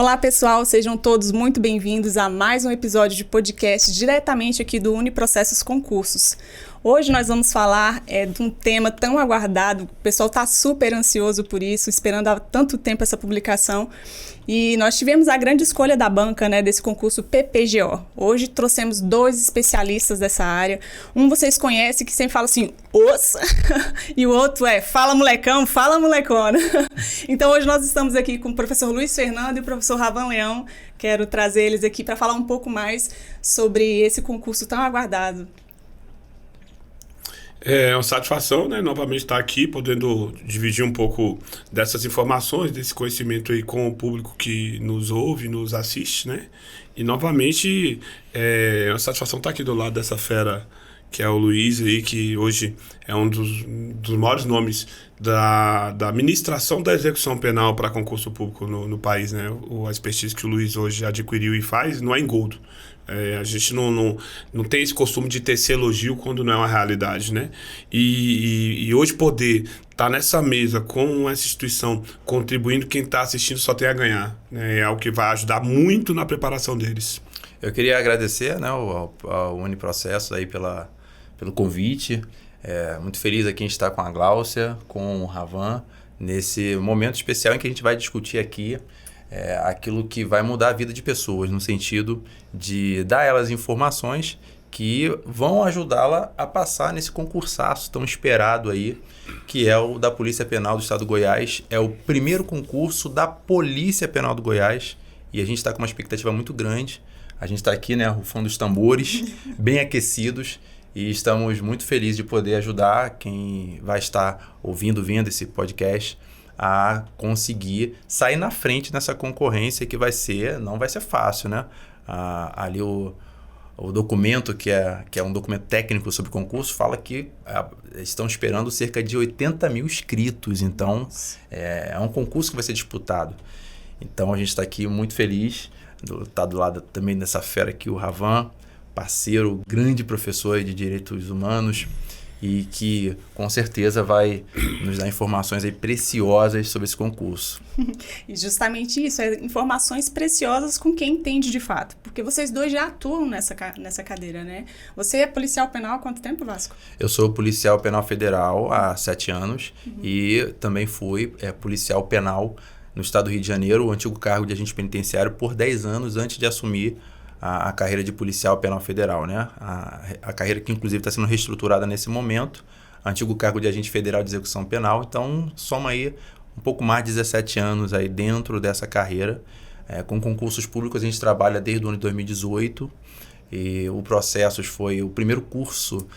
Olá pessoal, sejam todos muito bem-vindos a mais um episódio de podcast diretamente aqui do Uniprocessos Concursos. Hoje nós vamos falar de um tema tão aguardado, o pessoal está super ansioso por isso, esperando há tanto tempo essa publicação. E nós tivemos a grande escolha da banca, desse concurso PPGO. Hoje trouxemos 2 especialistas dessa área. Um vocês conhecem, que sempre fala assim, ossa! E o outro fala molecão, fala molecona. Então hoje nós estamos aqui com o professor Luiz Fernando e o professor Ravan Leão. Quero trazer eles aqui para falar um pouco mais sobre esse concurso tão aguardado. É uma satisfação, novamente estar aqui, podendo dividir um pouco dessas informações, desse conhecimento aí com o público que nos ouve, nos assiste, E novamente é uma satisfação estar aqui do lado dessa fera que é o Luiz aí, que hoje é um dos maiores nomes da administração da execução penal para concurso público no país, A expertise que o Luiz hoje adquiriu e faz não é engodo. A gente não tem esse costume de tecer elogio quando não é uma realidade, E hoje poder estar nessa mesa com essa instituição, contribuindo, quem está assistindo só tem a ganhar, É algo que vai ajudar muito na preparação deles. Eu queria agradecer ao Uniprocessos aí pelo convite. Muito feliz aqui em estar com a Gláucia, com o Ravan, nesse momento especial em que a gente vai discutir aqui aquilo que vai mudar a vida de pessoas, no sentido de dar a elas informações que vão ajudá-la a passar nesse concursaço tão esperado aí, que é o da Polícia Penal do Estado do Goiás. É o primeiro concurso da Polícia Penal do Goiás e a gente está com uma expectativa muito grande. A gente está aqui, rufando os tambores, bem aquecidos, e estamos muito felizes de poder ajudar quem vai estar vendo esse podcast a conseguir sair na frente nessa concorrência que não vai ser fácil, Ali o documento, que é um documento técnico sobre concurso, fala que estão esperando cerca de 80 mil inscritos. Então, é um concurso que vai ser disputado. Então, a gente está aqui muito feliz. Está do lado também dessa fera aqui, o Ravan, parceiro, grande professor de Direitos Humanos, e que com certeza vai nos dar informações aí preciosas sobre esse concurso. E justamente isso, informações preciosas com quem entende de fato, porque vocês dois já atuam nessa cadeira, Você é policial penal há quanto tempo, Vasco? Eu sou policial penal federal há 7 anos e também fui policial penal no estado do Rio de Janeiro, o antigo cargo de agente penitenciário, por 10 anos antes de assumir a carreira de policial penal federal, A carreira que inclusive está sendo reestruturada nesse momento, antigo cargo de agente federal de execução penal. Então soma aí um pouco mais de 17 anos aí dentro dessa carreira. Com concursos públicos a gente trabalha desde o ano de 2018 e o Processos foi o primeiro curso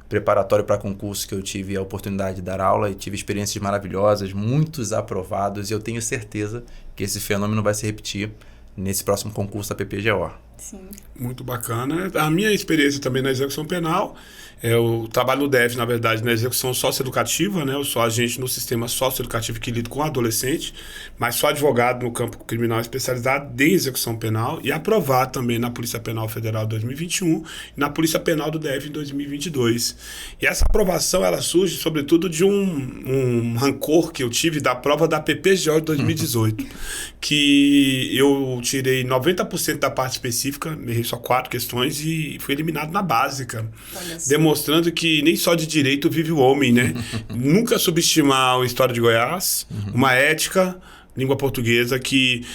preparatório para concurso que eu tive a oportunidade de dar aula e tive experiências maravilhosas, muitos aprovados, e eu tenho certeza que esse fenômeno vai se repetir nesse próximo concurso da PPGO. Sim. Muito bacana. A minha experiência também na execução penal, eu trabalho no DEF, na verdade, na execução socioeducativa, Eu sou agente no sistema socioeducativo que lido com adolescente, mas sou advogado no campo criminal especializado em execução penal e aprovado também na Polícia Penal Federal 2021 e na Polícia Penal do DEF em 2022. E essa aprovação, ela surge sobretudo de um rancor que eu tive da prova da PPGO de 2018, que eu tirei 90% da parte específica, errei só 4 questões e fui eliminado na básica. Demonstrando que nem só de direito vive o homem, Nunca subestimar a história de Goiás, uma ética, língua portuguesa, que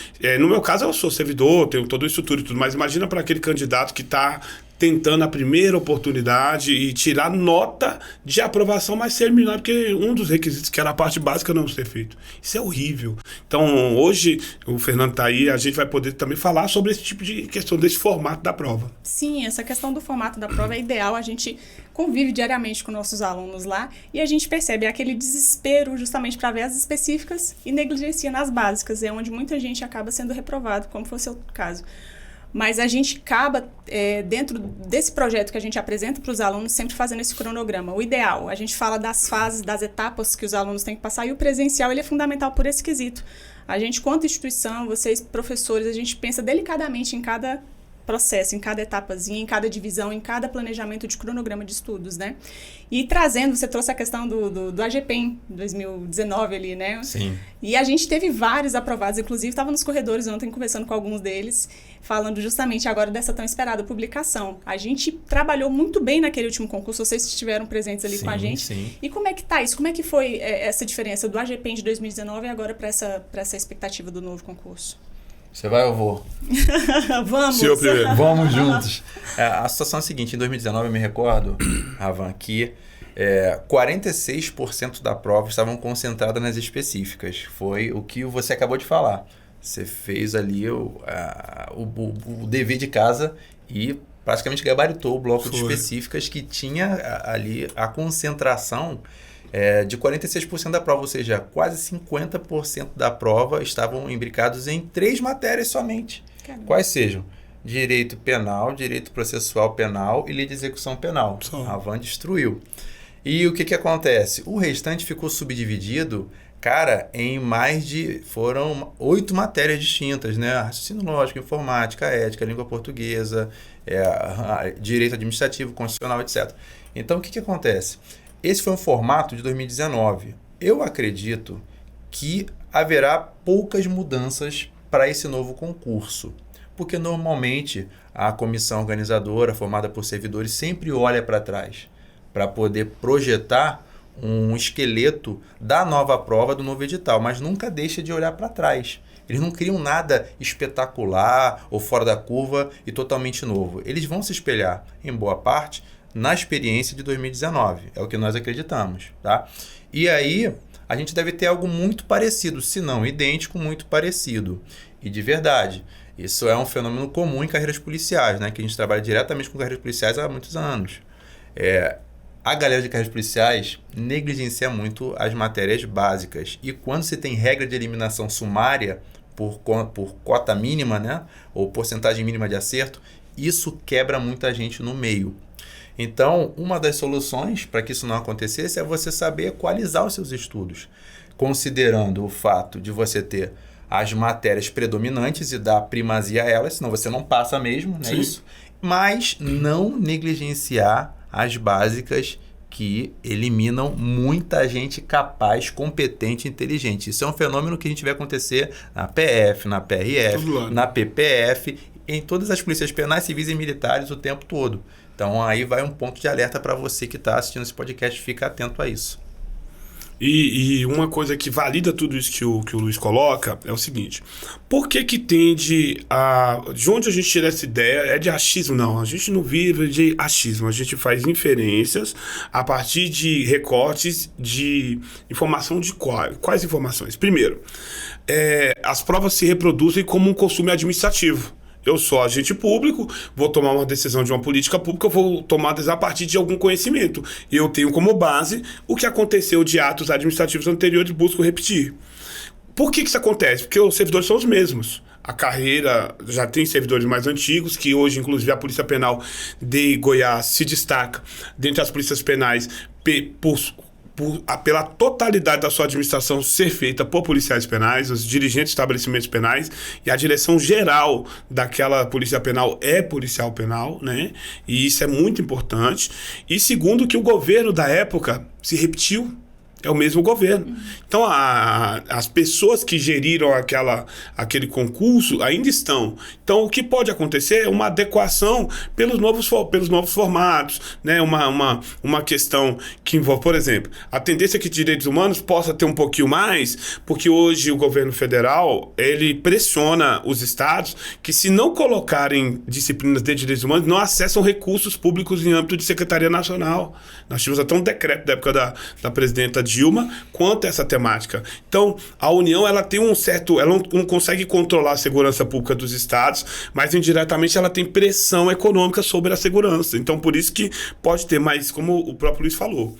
no meu caso eu sou servidor, tenho toda a estrutura e tudo, mas imagina para aquele candidato que está tentando a primeira oportunidade e tirar nota de aprovação, mas terminar, porque um dos requisitos, que era a parte básica, não ser feito. Isso é horrível. Então, hoje, o Fernando está aí, a gente vai poder também falar sobre esse tipo de questão, desse formato da prova. Sim, essa questão do formato da prova é ideal. A gente convive diariamente com nossos alunos lá e a gente percebe aquele desespero justamente para ver as específicas e negligencia nas básicas. É onde muita gente acaba sendo reprovado, como foi o seu caso. Mas a gente acaba, dentro desse projeto que a gente apresenta para os alunos, sempre fazendo esse cronograma. O ideal, a gente fala das fases, das etapas que os alunos têm que passar, e o presencial ele é fundamental por esse quesito. A gente, quanto instituição, vocês, professores, a gente pensa delicadamente em cada processo, em cada etapazinha, em cada divisão, em cada planejamento de cronograma de estudos, né? E trazendo, você trouxe a questão do AGPEM, 2019 ali, né? Sim. E a gente teve vários aprovados, inclusive estava nos corredores ontem conversando com alguns deles, falando justamente agora dessa tão esperada publicação. A gente trabalhou muito bem naquele último concurso, vocês estiveram presentes ali com a gente. Sim. E como é que tá isso? Como é que foi essa diferença do AGPEM de 2019 e agora para essa expectativa do novo concurso? Você vai ou eu vou? Vamos! Se eu primeiro. Vamos juntos. A situação é a seguinte, em 2019 eu me recordo, Ravan, que 46% da prova estavam concentradas nas específicas. Foi o que você acabou de falar. Você fez ali o dever de casa e praticamente gabaritou o bloco de específicas que tinha ali a concentração de 46% da prova, ou seja, quase 50% da prova estavam imbricados em 3 matérias somente. Caramba. Quais sejam? Direito penal, direito processual penal e lei de execução penal. A Van destruiu. E o que acontece? O restante ficou subdividido, cara, em foram 8 matérias distintas, né? Raciocínio lógico, informática, ética, língua portuguesa, direito administrativo, constitucional, etc. Então, o que acontece? Esse foi um formato de 2019. Eu acredito que haverá poucas mudanças para esse novo concurso, porque normalmente a comissão organizadora, formada por servidores, sempre olha para trás para poder projetar um esqueleto da nova prova, do novo edital, mas nunca deixa de olhar para trás. Eles não criam nada espetacular ou fora da curva e totalmente novo. Eles vão se espelhar, em boa parte, na experiência de 2019. É o que nós acreditamos, tá? E aí, a gente deve ter algo muito parecido, se não idêntico, muito parecido. E de verdade, isso é um fenômeno comum em carreiras policiais, né? Que a gente trabalha diretamente com carreiras policiais há muitos anos. A galera de carreiras policiais negligencia muito as matérias básicas. E quando você tem regra de eliminação sumária por cota mínima, né? Ou porcentagem mínima de acerto, isso quebra muita gente no meio. Então, uma das soluções para que isso não acontecesse é você saber equalizar os seus estudos, considerando o fato de você ter as matérias predominantes e dar primazia a elas, senão você não passa mesmo, não é isso? Mas não negligenciar as básicas que eliminam muita gente capaz, competente e inteligente. Isso é um fenômeno que a gente vê acontecer na PF, na PRF, na PPF, em todas as polícias penais, civis e militares o tempo todo. Então, aí vai um ponto de alerta para você que está assistindo esse podcast, fica atento a isso. E uma coisa que valida tudo isso que o Luiz coloca é o seguinte: por que tende a... De onde a gente tira essa ideia? É de achismo? Não, a gente não vive de achismo, a gente faz inferências a partir de recortes de informação de quais informações? Primeiro, as provas se reproduzem como um costume administrativo. Eu sou agente público, vou tomar uma decisão de uma política pública, eu vou tomar a partir de algum conhecimento. Eu tenho como base o que aconteceu de atos administrativos anteriores e busco repetir. Por que isso acontece? Porque os servidores são os mesmos. A carreira já tem servidores mais antigos, que hoje, inclusive, a Polícia Penal de Goiás se destaca dentre as polícias penais pela totalidade da sua administração ser feita por policiais penais, os dirigentes de estabelecimentos penais, e a direção geral daquela polícia penal é policial penal, né? E isso é muito importante. E segundo, que o governo da época se repetiu. É o mesmo governo. Então, as pessoas que geriram aquele concurso ainda estão. Então, o que pode acontecer é uma adequação pelos novos formatos, né? Uma questão que envolve, por exemplo, a tendência que direitos humanos possa ter um pouquinho mais, porque hoje o governo federal, ele pressiona os estados que, se não colocarem disciplinas de direitos humanos, não acessam recursos públicos em âmbito de Secretaria Nacional. Nós tivemos até um decreto da época da presidenta Dilma quanto a essa temática. Então, a União, ela tem ela não consegue controlar a segurança pública dos estados, mas indiretamente ela tem pressão econômica sobre a segurança. Então, por isso que pode ter mais, como o próprio Luiz falou,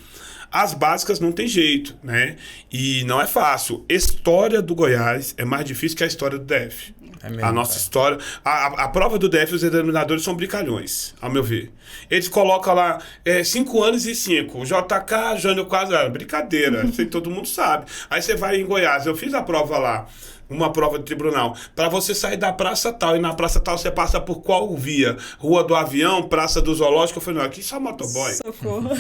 as básicas não tem jeito, né? E não é fácil. História do Goiás é mais difícil que a história do DF. A nossa história... A prova do DF, os examinadores são brincalhões, ao meu ver. Eles colocam lá 5 anos e 5. O JK, Jânio quase... Brincadeira, todo mundo sabe. Aí você vai em Goiás. Eu fiz a prova lá uma prova de tribunal. Para você sair da praça tal, e na praça tal você passa por qual via? Rua do Avião, Praça do Zoológico? Eu falei, não, aqui só motoboy. Socorro.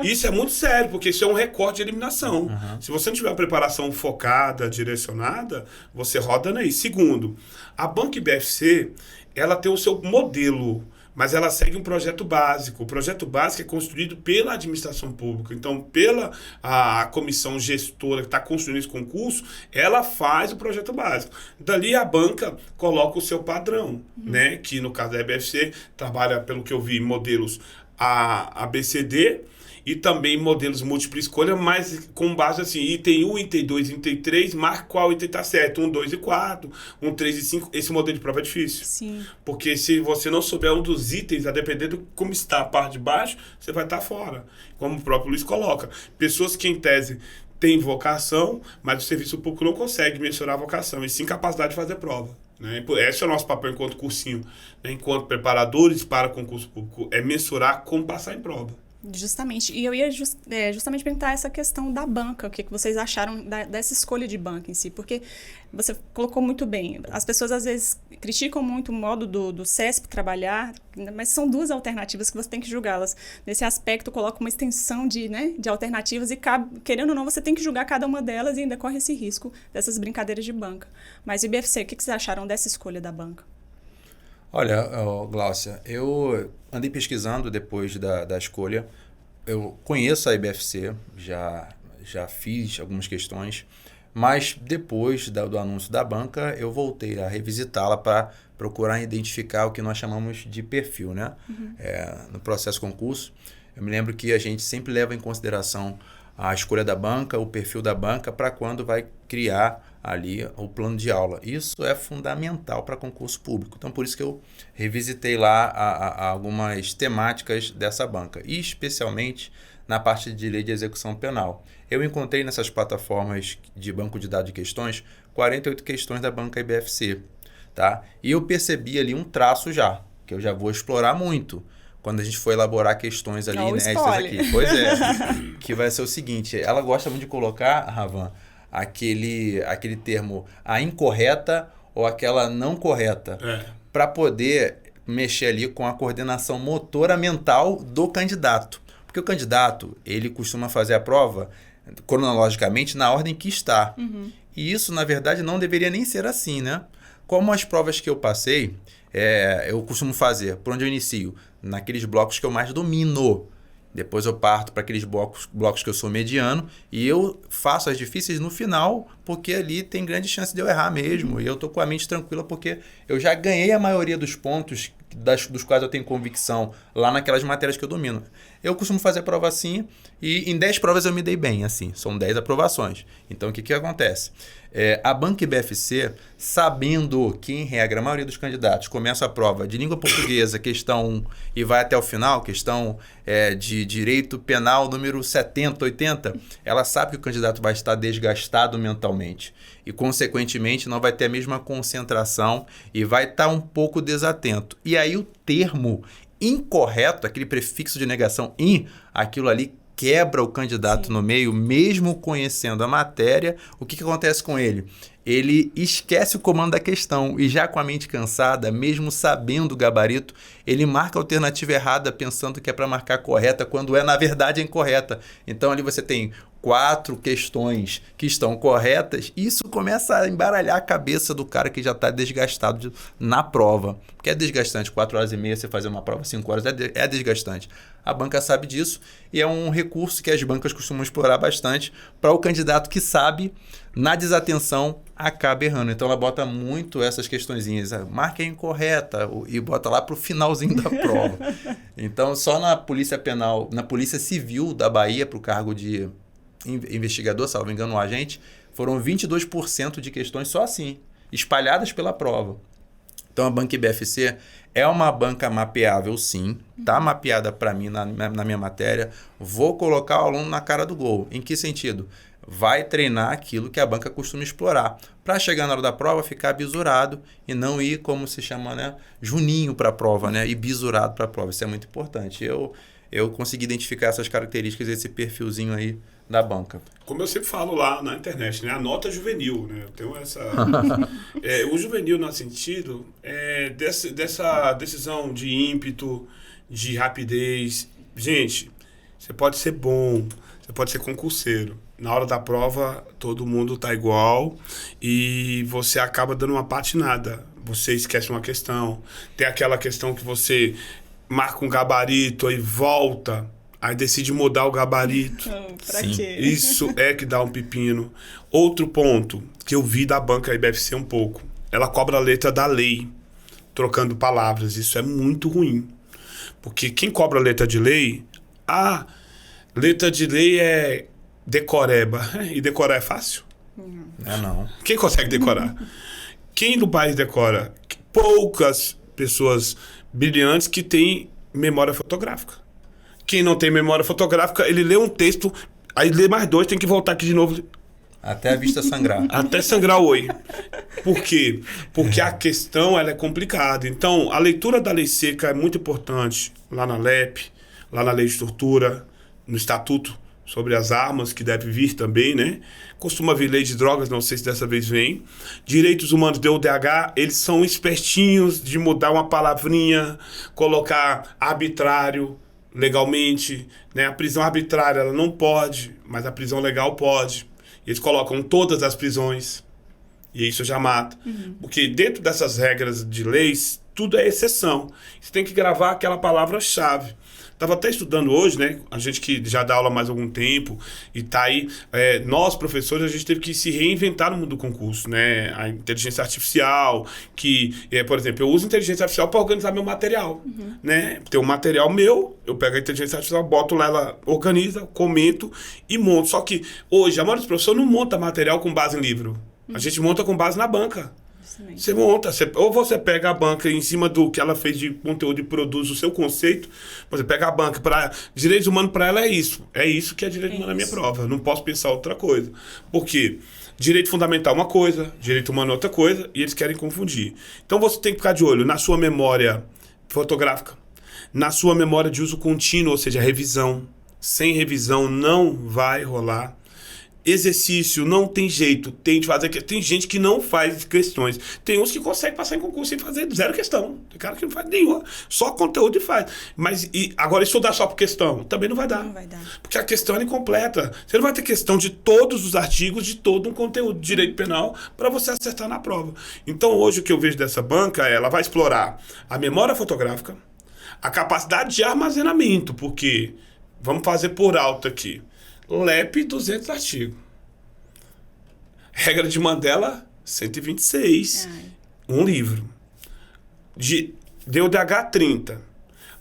Isso é muito sério, porque isso é um recorte de eliminação. Se você não tiver uma preparação focada, direcionada, você roda aí. Segundo, a Banca IBFC, ela tem o seu modelo, mas ela segue um projeto básico. O projeto básico é construído pela administração pública. Então, pela a comissão gestora que está construindo esse concurso, ela faz o projeto básico. Dali, a banca coloca o seu padrão, né? Que, no caso da IBFC, trabalha, pelo que eu vi, modelos ABCD, e também modelos múltipla escolha, mas com base assim, item 1, item 2, item 3, marca qual item está certo, 1, 2 e 4, 1, 3 e 5, esse modelo de prova é difícil. Sim. Porque se você não souber um dos itens, a depender de como está a parte de baixo, você vai estar fora. Como o próprio Luiz coloca. Pessoas que, em tese, têm vocação, mas o serviço público não consegue mensurar a vocação, e sim capacidade de fazer prova. Né? Esse é o nosso papel enquanto cursinho, né? Enquanto preparadores para concurso público, é mensurar como passar em prova. Justamente. E eu ia justamente perguntar essa questão da banca. O que vocês acharam dessa escolha de banca em si? Porque você colocou muito bem. As pessoas, às vezes, criticam muito o modo do CESP trabalhar, mas são duas alternativas que você tem que julgá-las. Nesse aspecto, coloca uma extensão de alternativas e, querendo ou não, você tem que julgar cada uma delas e ainda corre esse risco dessas brincadeiras de banca. Mas, IBFC, o que vocês acharam dessa escolha da banca? Olha, Gláucia, eu andei pesquisando depois da escolha. Eu conheço a IBFC, já fiz algumas questões, mas depois do anúncio da banca, eu voltei a revisitá-la para procurar identificar o que nós chamamos de perfil, né? No processo concurso, eu me lembro que a gente sempre leva em consideração a escolha da banca, o perfil da banca, para quando vai criar ali o plano de aula. Isso é fundamental para concurso público. Então, por isso que eu revisitei lá algumas temáticas dessa banca, e especialmente na parte de lei de execução penal. Eu encontrei nessas plataformas de banco de dados de questões 48 questões da banca IBFC, tá? E eu percebi ali um traço já, que eu já vou explorar muito quando a gente for elaborar questões ali inéditas aqui. Pois é, que vai ser o seguinte, ela gosta muito de colocar, Ravan, aquele termo, a incorreta ou aquela não correta, para poder mexer ali com a coordenação motora mental do candidato. Porque o candidato, ele costuma fazer a prova cronologicamente na ordem que está. E isso, na verdade, não deveria nem ser assim, né? Como as provas que eu passei, eu costumo fazer, por onde eu inicio? Naqueles blocos que eu mais domino. Depois eu parto para aqueles blocos que eu sou mediano e eu faço as difíceis no final, porque ali tem grande chance de eu errar mesmo. E eu estou com a mente tranquila porque eu já ganhei a maioria dos pontos dos quais eu tenho convicção lá naquelas matérias que eu domino. Eu costumo fazer a prova assim e em 10 provas eu me dei bem, assim. São 10 aprovações. Então, o que acontece? A banca IBFC, sabendo que, em regra, a maioria dos candidatos começa a prova de língua portuguesa, questão 1, e vai até o final, questão de direito penal número 70, 80, ela sabe que o candidato vai estar desgastado mentalmente e, consequentemente, não vai ter a mesma concentração e vai estar um pouco desatento. E aí o termo incorreto, aquele prefixo de negação in, aquilo ali quebra o candidato no meio, mesmo conhecendo a matéria. O que acontece com ele? Ele esquece o comando da questão e já com a mente cansada, mesmo sabendo o gabarito, ele marca a alternativa errada pensando que é para marcar correta, quando na verdade, é incorreta. Então ali você tem 4 questões que estão corretas, e isso começa a embaralhar a cabeça do cara que já está desgastado na prova. Porque é desgastante, 4 horas e meia você fazer uma prova, 5 horas é desgastante. A banca sabe disso e é um recurso que as bancas costumam explorar bastante para o candidato que sabe, na desatenção, acaba errando. Então ela bota muito essas questõezinhas, marca é incorreta e bota lá para o finalzinho da prova. Então só na Polícia Penal, na Polícia Civil da Bahia, para o cargo de investigador, salvo engano, o agente, foram 22% de questões só assim, espalhadas pela prova. Então a banca IBFC é uma banca mapeável, sim. Está mapeada para mim na minha matéria. Vou colocar o aluno na cara do gol. Em que sentido? Vai treinar aquilo que a banca costuma explorar. Para chegar na hora da prova, ficar bisurado e não ir, como se chama, né, juninho para a prova, né, e bisurado para a prova. Isso é muito importante. eu consegui identificar essas características, esse perfilzinho aí da banca. Como eu sempre falo lá na internet, né? A nota juvenil, né? Eu tenho essa... o juvenil, no sentido, dessa decisão de ímpeto, de rapidez. Gente, você pode ser bom, você pode ser concurseiro. Na hora da prova, todo mundo tá igual e você acaba dando uma patinada. Você esquece uma questão. Tem aquela questão que você marca um gabarito e volta... Aí decide mudar o gabarito. Pra quê? Isso é que dá um pepino. Outro ponto que eu vi da banca IBFC um pouco. Ela cobra a letra da lei, trocando palavras. Isso é muito ruim. Porque quem cobra a letra de lei... A letra de lei é decoreba. E decorar é fácil? Não. Quem consegue decorar? Quem do país decora? Poucas pessoas brilhantes que têm memória fotográfica. Quem não tem memória fotográfica, ele lê um texto, aí lê mais 2, tem que voltar aqui de novo. Até a vista sangrar. Até sangrar o oi. Por quê? Porque a questão ela é complicada. Então, a leitura da lei seca é muito importante. Lá na LEP, lá na lei de tortura, no estatuto sobre as armas, que deve vir também, né? Costuma vir lei de drogas, não sei se dessa vez vem. Direitos humanos do UDH, eles são espertinhos de mudar uma palavrinha, colocar arbitrário, legalmente, né? A prisão arbitrária ela não pode, mas a prisão legal pode. Eles colocam todas as prisões e isso já mata. Porque dentro dessas regras de leis, tudo é exceção. Você tem que gravar aquela palavra-chave. Estava até estudando hoje, né? A gente que já dá aula há mais algum tempo e tá aí, nós, professores, a gente teve que se reinventar no mundo do concurso, né? A inteligência artificial, que, por exemplo, eu uso inteligência artificial para organizar meu material, né? Tem um material meu, eu pego a inteligência artificial, boto lá, ela organiza, comento e monto. Só que hoje, a maioria dos professores não monta material com base em livro. A gente monta com base na banca. Você monta, ou você pega a banca em cima do que ela fez de conteúdo e produz o seu conceito. Você pega a banca para direitos humanos, para ela é isso que é direito humano na minha prova. Eu não posso pensar outra coisa. Por quê? Direito fundamental é uma coisa, direito humano é outra coisa, e eles querem confundir. Então você tem que ficar de olho na sua memória fotográfica, na sua memória de uso contínuo, ou seja, revisão. Sem revisão não vai rolar. Exercício, não tem jeito, tem de fazer. Tem gente que não faz questões. Tem uns que conseguem passar em concurso sem fazer 0 questão. Tem cara que não faz nenhuma, só conteúdo e faz. Mas agora estudar só por questão, também não vai dar. Não vai dar. Porque a questão é incompleta. Você não vai ter questão de todos os artigos, de todo um conteúdo de direito penal para você acertar na prova. Então hoje o que eu vejo dessa banca, ela vai explorar a memória fotográfica, a capacidade de armazenamento, porque, vamos fazer por alto aqui, LEP, 200 artigos. Regra de Mandela, 126. Um livro. DUDH, 30.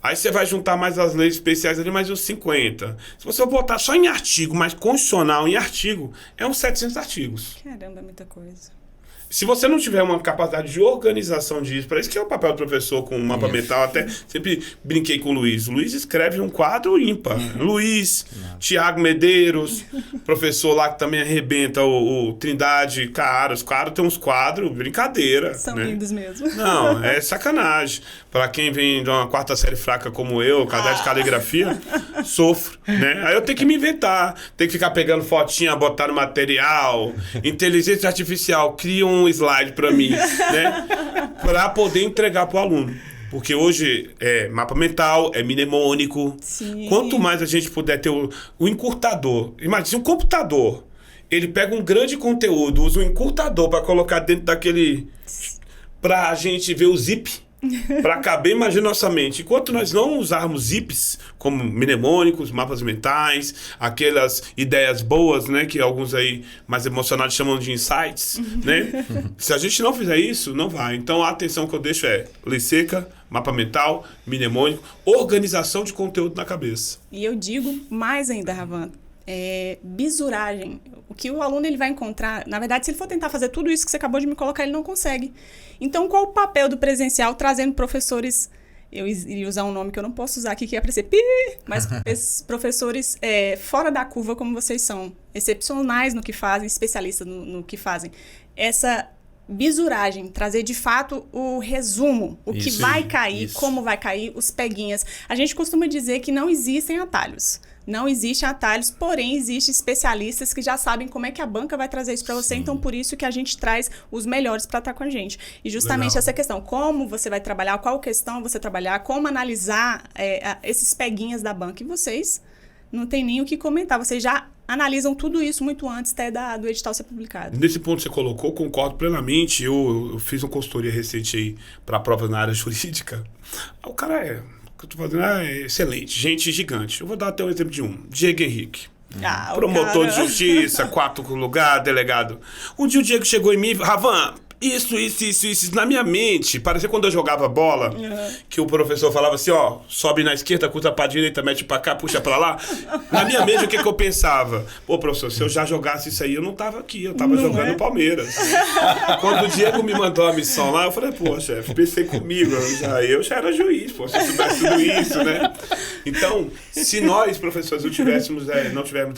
Aí você vai juntar mais as leis especiais ali, mais os 50. Se você botar só em artigo, mas constitucional em artigo, é uns 700 artigos. Caramba, é muita coisa. Se você não tiver uma capacidade de organização disso, para isso que é o papel do professor com um mapa mental, até sempre brinquei com o Luiz. O Luiz escreve um quadro ímpar. Luiz, Tiago Medeiros, professor lá que também arrebenta, o Trindade Caara. Os caras têm uns quadros, brincadeira. São né? lindos mesmo. Não, é sacanagem. Para quem vem de uma quarta série fraca como eu, caderno de caligrafia, sofro, né? Aí eu tenho que me inventar, tenho que ficar pegando fotinha, botar no material. Inteligência artificial, cria um slide para mim, né? Para poder entregar para o aluno. Porque hoje é mapa mental, é mnemônico. Sim. Quanto mais a gente puder ter o encurtador. Imagina, um computador, ele pega um grande conteúdo, usa um encurtador para colocar dentro daquele... Para a gente ver o zip. Para caber, imagina nossa mente. Enquanto nós não usarmos zips, como mnemônicos, mapas mentais, aquelas ideias boas, né, que alguns aí mais emocionados chamam de insights, né? Se a gente não fizer isso, não vai. Então a atenção que eu deixo é lei seca, mapa mental, mnemônico, organização de conteúdo na cabeça. E eu digo mais ainda, Ravan, bisuragem. O que o aluno ele vai encontrar, na verdade, se ele for tentar fazer tudo isso que você acabou de me colocar, ele não consegue. Então, qual o papel do presencial trazendo professores, eu iria usar um nome que eu não posso usar aqui, que é para ser pi, mas esses professores fora da curva como vocês são, excepcionais no que fazem, especialistas no que fazem. Essa bisuragem, trazer de fato o resumo, o que vai cair, como vai cair, os peguinhas. A gente costuma dizer que não existem atalhos. Não existem atalhos, porém existem especialistas que já sabem como é que a banca vai trazer isso para você. Então, por isso que a gente traz os melhores para estar com a gente. E justamente essa questão, como você vai trabalhar, qual questão você trabalhar, como analisar esses peguinhas da banca. E vocês não tem nem o que comentar, vocês já analisam tudo isso muito antes até do edital ser publicado. Nesse ponto que você colocou, concordo plenamente. Eu fiz uma consultoria recente aí para provas na área jurídica. O cara que eu tô fazendo é excelente, gente gigante. Eu vou dar até um exemplo de um. Diego Henrique. Promotor de justiça, 4º lugar, delegado. Um dia o Diego chegou em mim, Ravan, isso, na minha mente, parecia quando eu jogava bola, que o professor falava assim, ó, sobe na esquerda, curta pra direita, mete pra cá, puxa pra lá. Na minha mente, o que eu pensava? Pô, professor, se eu já jogasse isso aí, eu não tava aqui, eu tava jogando no Palmeiras. Quando o Diego me mandou a missão lá, eu falei, pô, chefe, pensei comigo, eu já era juiz, pô, se eu soubesse tudo isso, né? Então, se nós, professores, não tivéssemos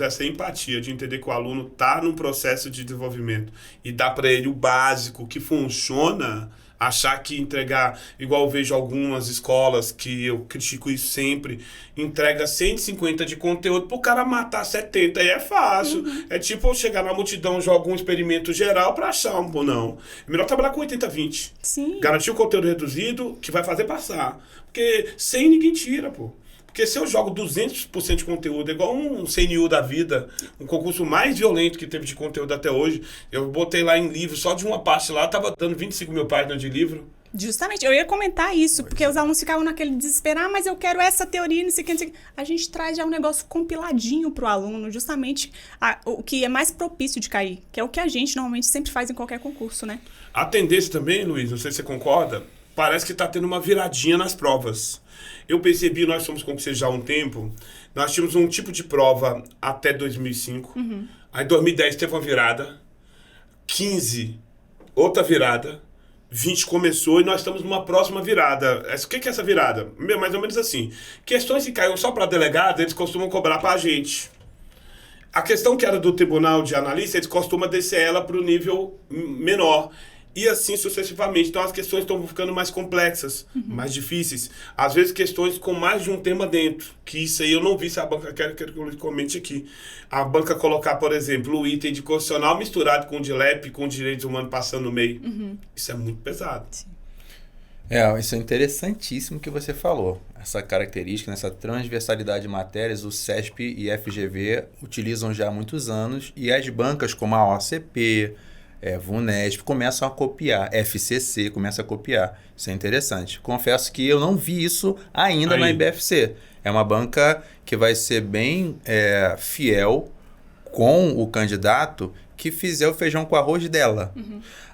essa empatia de entender que o aluno tá num processo de desenvolvimento e dá pra ele o básico, que funciona, achar que entregar, igual eu vejo algumas escolas, que eu critico isso sempre, entrega 150 de conteúdo pro cara matar 70, aí é fácil. É tipo eu chegar na multidão, jogar um experimento geral pra achar um, não. É melhor trabalhar com 80-20. Sim. Garantir o conteúdo reduzido que vai fazer passar. Porque 100 ninguém tira, pô. Porque se eu jogo 200% de conteúdo, é igual um CNU da vida, um concurso mais violento que teve de conteúdo até hoje, eu botei lá em livro, só de uma parte lá, tava dando 25 mil páginas de livro. Justamente, eu ia comentar isso, porque os alunos ficavam naquele desespero, mas eu quero essa teoria, não sei o que, não sei o que. A gente traz já um negócio compiladinho pro aluno, justamente o que é mais propício de cair, que é o que a gente normalmente sempre faz em qualquer concurso, né? A tendência também, Luiz, não sei se você concorda, parece que tá tendo uma viradinha nas provas. Eu percebi, nós somos concurseiros já há um tempo, nós tínhamos um tipo de prova até 2005, aí 2010 teve uma virada, 15, outra virada, 20 começou e nós estamos numa próxima virada. O que é essa virada? Mais ou menos assim, questões que caíram só para delegado, eles costumam cobrar para a gente. A questão que era do tribunal de analista, eles costumam descer ela para o nível menor. E assim sucessivamente. Então as questões estão ficando mais complexas, mais difíceis. Às vezes questões com mais de um tema dentro. Que isso aí eu não vi se a banca quer que eu comente aqui. A banca colocar, por exemplo, o item de constitucional misturado com o de LEP, com direitos humanos passando no meio. Isso é muito pesado. Sim. Isso é interessantíssimo que você falou. Essa característica, essa transversalidade de matérias, o CESP e FGV utilizam já há muitos anos. E as bancas como a OCP... VUNESP começam a copiar, FCC começa a copiar. Isso é interessante. Confesso que eu não vi isso ainda na IBFC. É uma banca que vai ser bem fiel com o candidato que fizer o feijão com arroz dela.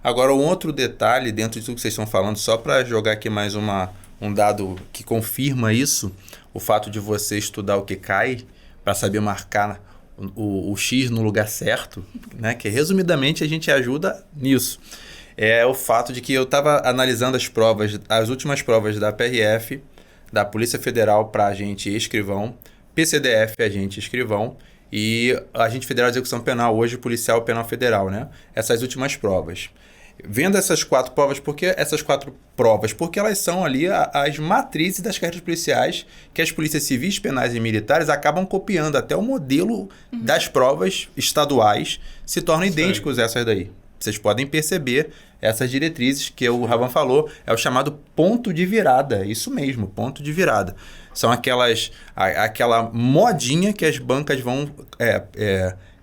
Agora, um outro detalhe dentro de tudo que vocês estão falando, só para jogar aqui mais um dado que confirma isso, o fato de você estudar o que cai para saber marcar o X no lugar certo, né? Que resumidamente a gente ajuda nisso. É o fato de que eu estava analisando as últimas provas da PRF, da Polícia Federal para agente e escrivão, PCDF agente e escrivão e agente federal de execução penal, hoje policial penal federal, né? Essas últimas provas. Vendo essas 4 provas, porque elas são ali as matrizes das carreiras policiais que as polícias civis, penais e militares acabam copiando. Até o modelo das provas estaduais se tornam idênticos a essas daí. Vocês podem perceber essas diretrizes que o Ravan falou, é o chamado ponto de virada. Isso mesmo, ponto de virada. São aquela modinha que as bancas vão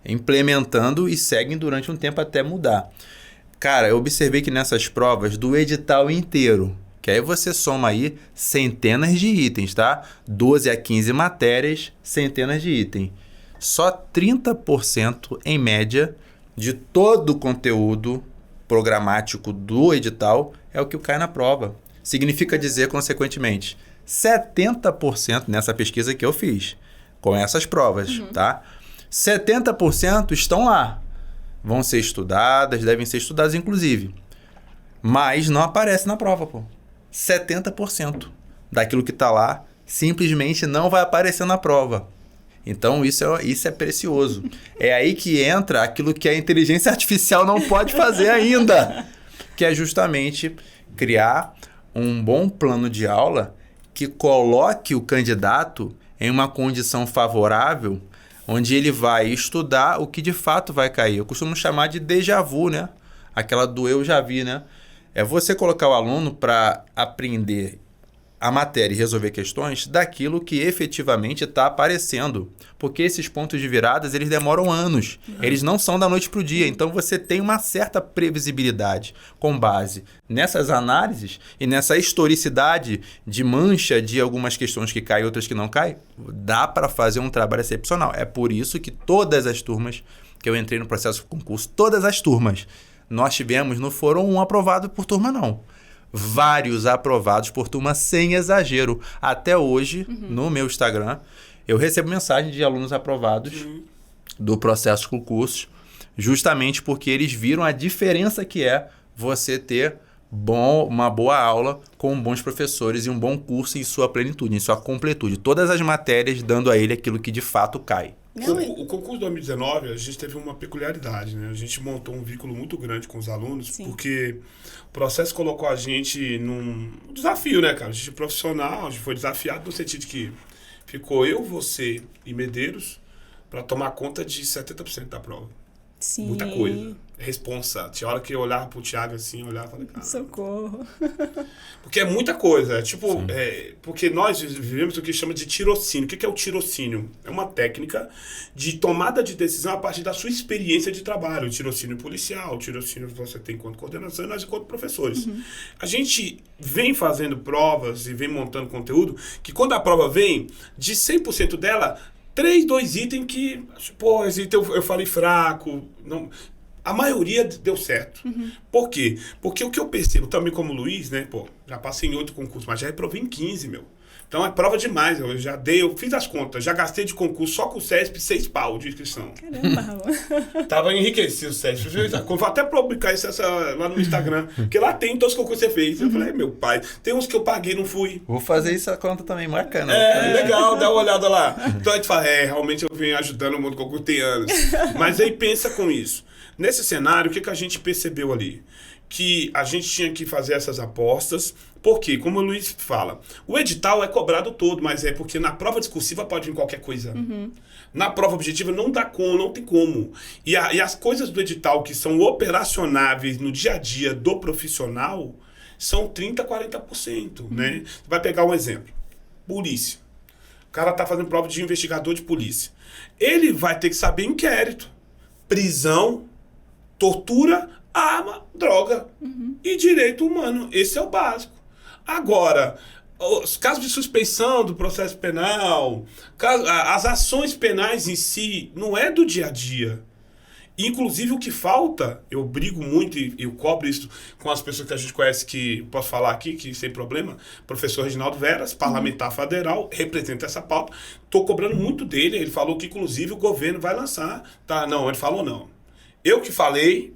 implementando e seguem durante um tempo até mudar. Cara, eu observei que nessas provas do edital inteiro, que aí você soma aí centenas de itens, tá? 12 a 15 matérias, centenas de itens. Só 30% em média de todo o conteúdo programático do edital é o que cai na prova. Significa dizer, consequentemente, 70% nessa pesquisa que eu fiz com essas provas, tá? 70% estão lá. Vão ser estudadas, devem ser estudadas inclusive. Mas não aparece na prova, pô. 70% daquilo que está lá simplesmente não vai aparecer na prova. Então isso é precioso. É aí que entra aquilo que a inteligência artificial não pode fazer ainda. que é justamente criar um bom plano de aula que coloque o candidato em uma condição favorável, onde ele vai estudar o que de fato vai cair. Eu costumo chamar de déjà vu, né? Aquela do eu já vi, né? É você colocar o aluno para aprender a matéria e resolver questões daquilo que efetivamente está aparecendo. Porque esses pontos de viradas, eles demoram anos. Eles não são da noite para o dia. Então, você tem uma certa previsibilidade com base nessas análises e nessa historicidade de mancha de algumas questões que caem e outras que não caem. Dá para fazer um trabalho excepcional. É por isso que todas as turmas que eu entrei no processo de concurso, todas as turmas, nós tivemos, não foram um aprovado por turma, não. Vários aprovados por turma sem exagero. Até hoje, no meu Instagram, eu recebo mensagem de alunos aprovados do processo de concursos, justamente porque eles viram a diferença que é você ter uma boa aula com bons professores e um bom curso em sua plenitude, em sua completude. Todas as matérias dando a ele aquilo que de fato cai. O concurso de 2019, a gente teve uma peculiaridade, né? A gente montou um vínculo muito grande com os alunos, porque o processo colocou a gente num desafio, né, cara? A gente é profissional, a gente foi desafiado no sentido que ficou eu, você e Medeiros para tomar conta de 70% da prova. Sim. Muita coisa. Responsa. Tinha hora que eu olhava pro Thiago assim, olhava e falei, cara... Socorro. Porque é muita coisa. Tipo, porque nós vivemos o que chama de tirocínio. O que é o tirocínio? É uma técnica de tomada de decisão a partir da sua experiência de trabalho. O tirocínio policial, o tirocínio que você tem enquanto coordenação e nós enquanto professores. A gente vem fazendo provas e vem montando conteúdo que quando a prova vem, de 100% dela... 2 itens que, pô, esse item eu falei fraco. Não, a maioria deu certo. Por quê? Porque o que eu percebo também como Luiz, né? Pô, já passei em 8 concursos, mas já reprovei em 15, meu. Então é prova demais. Eu fiz as contas, já gastei de concurso só com o CESP 6 pau de inscrição. Caramba. Tava enriquecido o CESP. Vou até publicar isso lá no Instagram, porque lá tem todos os concursos que você fez. Eu falei, meu pai, tem uns que eu paguei e não fui. Vou fazer isso a conta também, marcando. Legal, dá uma olhada lá. Então a gente fala, realmente eu venho ajudando o mundo concurso tem anos. Mas aí pensa com isso. Nesse cenário, o que a gente percebeu ali? Que a gente tinha que fazer essas apostas, porque, como o Luiz fala, o edital é cobrado todo, mas é porque na prova discursiva pode vir qualquer coisa. Na prova objetiva não tem como. E as coisas do edital que são operacionáveis no dia a dia do profissional são 30%, 40%. Né? Você vai pegar um exemplo. Polícia. O cara está fazendo prova de investigador de polícia. Ele vai ter que saber inquérito, prisão, tortura, arma, droga e direito humano. Esse é o básico. Agora, os casos de suspeição do processo penal, as ações penais em si, não é do dia a dia. Inclusive, o que falta, eu brigo muito e eu cobro isso com as pessoas que a gente conhece, que posso falar aqui, que sem problema, professor Reginaldo Veras, parlamentar federal, representa essa pauta. Estou cobrando muito dele, ele falou que, inclusive, o governo vai lançar. Tá? Não, ele falou não. Eu que falei,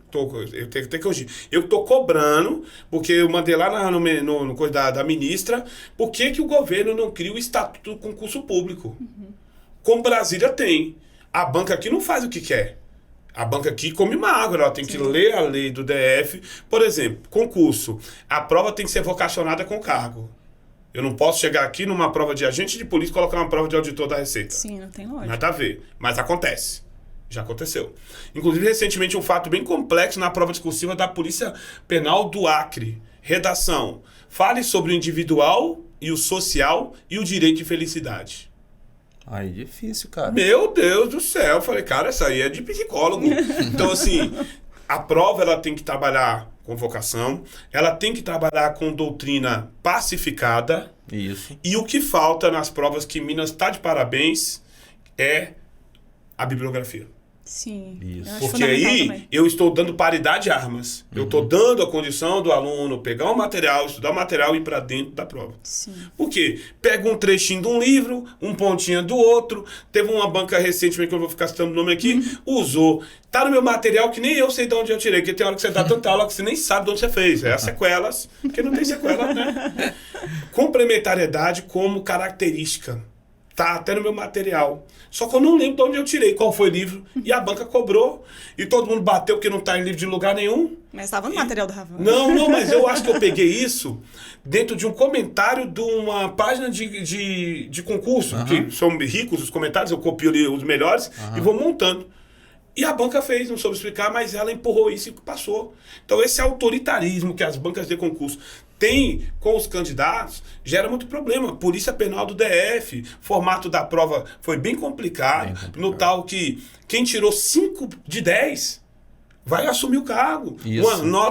eu tenho que corrigir. Eu estou cobrando, porque eu mandei lá no coisa da ministra, por que o governo não cria o estatuto do concurso público? Como Brasília tem. A banca aqui não faz o que quer. A banca aqui come magro, ela tem que ler a lei do DF. Por exemplo, concurso. A prova tem que ser vocacionada com cargo. Eu não posso chegar aqui numa prova de agente de polícia e colocar uma prova de auditor da Receita. Sim, não tem lógica. Nada a ver. Mas acontece. Já aconteceu. Inclusive, recentemente, um fato bem complexo na prova discursiva da Polícia Penal do Acre. Redação. Fale sobre o individual e o social e o direito de felicidade. Aí, difícil, cara. Meu Deus do céu. Eu falei, cara, essa aí é de psicólogo. Então, assim, a prova ela tem que trabalhar com vocação, ela tem que trabalhar com doutrina pacificada. Isso. E o que falta nas provas que Minas está de parabéns é a bibliografia. Sim. Isso. Porque aí também. Eu estou dando paridade de armas. Eu estou dando a condição do aluno pegar o material, estudar o material e ir para dentro da prova. Sim. Por quê? Pega um trechinho de um livro, um pontinho do outro. Teve uma banca recentemente, que eu vou ficar citando o nome aqui, usou. Tá no meu material que nem eu sei de onde eu tirei. Porque tem hora que você dá tanta aula que você nem sabe de onde você fez. É as sequelas, porque não tem sequelas, né? Complementariedade como característica. Tá até no meu material. Só que eu não lembro de onde eu tirei, qual foi o livro. E a banca cobrou. E todo mundo bateu porque não tá em livro de lugar nenhum. Mas estava no material do Ravan. Não, mas eu acho que eu peguei isso dentro de um comentário de uma página de concurso, que são ricos os comentários, eu copio ali os melhores e vou montando. E a banca fez, não soube explicar, mas ela empurrou isso e passou. Então esse autoritarismo que as bancas de concurso têm com os candidatos gera muito problema. Polícia Penal do DF, formato da prova foi bem complicado. No tal que quem tirou 5 de 10 vai assumir o cargo.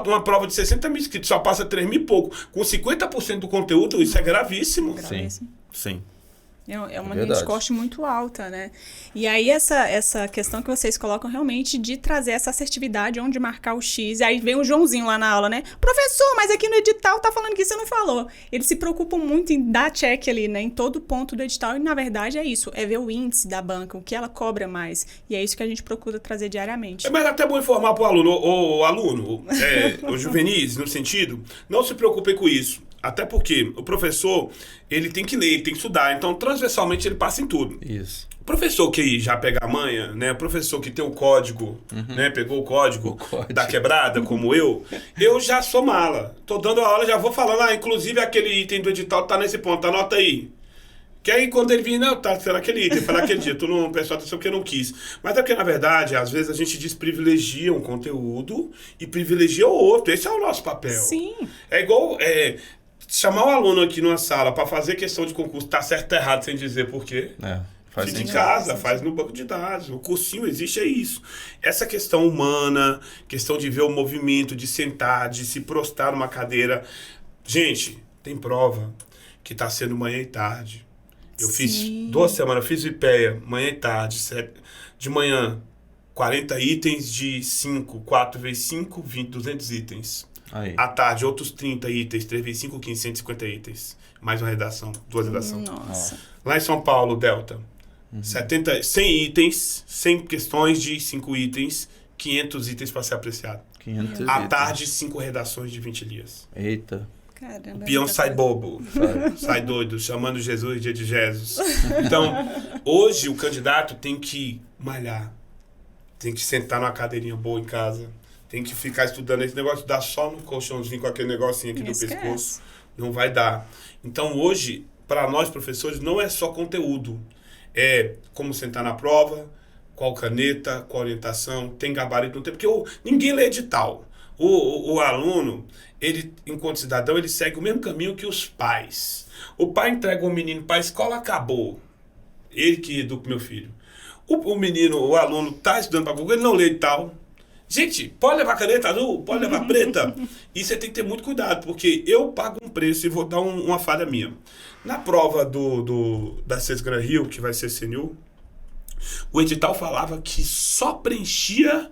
Uma prova de 60 mil inscritos só passa 3 mil e pouco. Com 50% do conteúdo, isso é gravíssimo. Sim. É uma linha de corte muito alta, né? E aí essa questão que vocês colocam realmente de trazer essa assertividade, onde marcar o X. E aí vem o Joãozinho lá na aula, né? Professor, mas aqui no edital tá falando que você não falou. Eles se preocupam muito em dar check ali, né? Em todo ponto do edital. E na verdade é isso. É ver o índice da banca, o que ela cobra mais. E é isso que a gente procura trazer diariamente. Mas até bom informar pro aluno. O juvenis, no sentido, não se preocupem com isso. Até porque o professor, ele tem que ler, ele tem que estudar. Então, transversalmente, ele passa em tudo. Isso. O professor que já pega a manha, né? O professor que tem o código, né? Pegou o código da quebrada, como eu já sou mala. Tô dando a aula, já vou falando, inclusive aquele item do edital tá nesse ponto, anota aí. Que aí quando ele vir, não, tá, será aquele item, falar aquele dia, tu não prestou atenção porque eu não quis. Mas é porque, na verdade, às vezes a gente desprivilegia um conteúdo e privilegia o outro. Esse é o nosso papel. Sim. É igual... chamar o aluno aqui numa sala para fazer questão de concurso, tá certo ou errado, sem dizer por quê. Faz Fica em casa, faz no banco de dados. O cursinho existe, é isso. Essa questão humana, questão de ver o movimento, de sentar, de se prostrar numa cadeira. Gente, tem prova que tá sendo manhã e tarde. Eu fiz 2 semanas, eu fiz IPEA, manhã e tarde. De manhã, 40 itens de 5, 4 vezes 5, 20, 200 itens. Aí. À tarde, outros 30 itens, 3 vezes 5, 15, 150 itens. Mais uma redação, 2 redações. Nossa. Lá em São Paulo, Delta, 100 itens, 100 questões de 5 itens, 500 itens para ser apreciado. 500 À itens. tarde, 5 redações de 20 dias. Eita. Caramba. O peão sai bobo, sai doido, chamando Jesus dia de Jesus. Então, hoje o candidato tem que malhar, tem que sentar numa cadeirinha boa em casa, tem que ficar estudando. Esse negócio de dar só no colchãozinho com aquele negocinho aqui do pescoço, não vai dar. Então, hoje, para nós professores, não é só conteúdo. É como sentar na prova, qual caneta, qual orientação, tem gabarito, não tem, porque ninguém lê edital. O aluno, ele, enquanto cidadão, ele segue o mesmo caminho que os pais. O pai entrega o menino para a escola, acabou. Ele que educa o meu filho. O menino, o aluno, está estudando para Google, ele não lê edital. Gente, pode levar caneta azul, pode levar preta. E você tem que ter muito cuidado, porque eu pago um preço e vou dar uma falha minha. Na prova da Sesgran Rio, que vai ser senil, o edital falava que só preenchia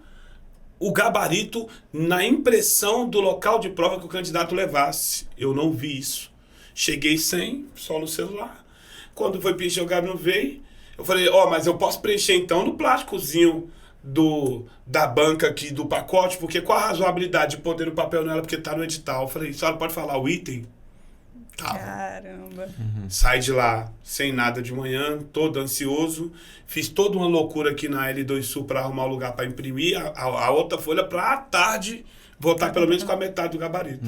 o gabarito na impressão do local de prova que o candidato levasse. Eu não vi isso. Cheguei sem, só no celular. Quando foi preencher o gabarito, não veio. Eu falei, mas eu posso preencher então no plásticozinho da banca aqui do pacote, porque qual a razoabilidade de poder o papel nela, porque tá no edital. Eu falei, senhora pode falar o item? Tava. Caramba. Saí de lá sem nada de manhã, todo ansioso. Fiz toda uma loucura aqui na L2 Sul para arrumar um lugar para imprimir a outra folha para à tarde voltar pelo menos com a metade do gabarito.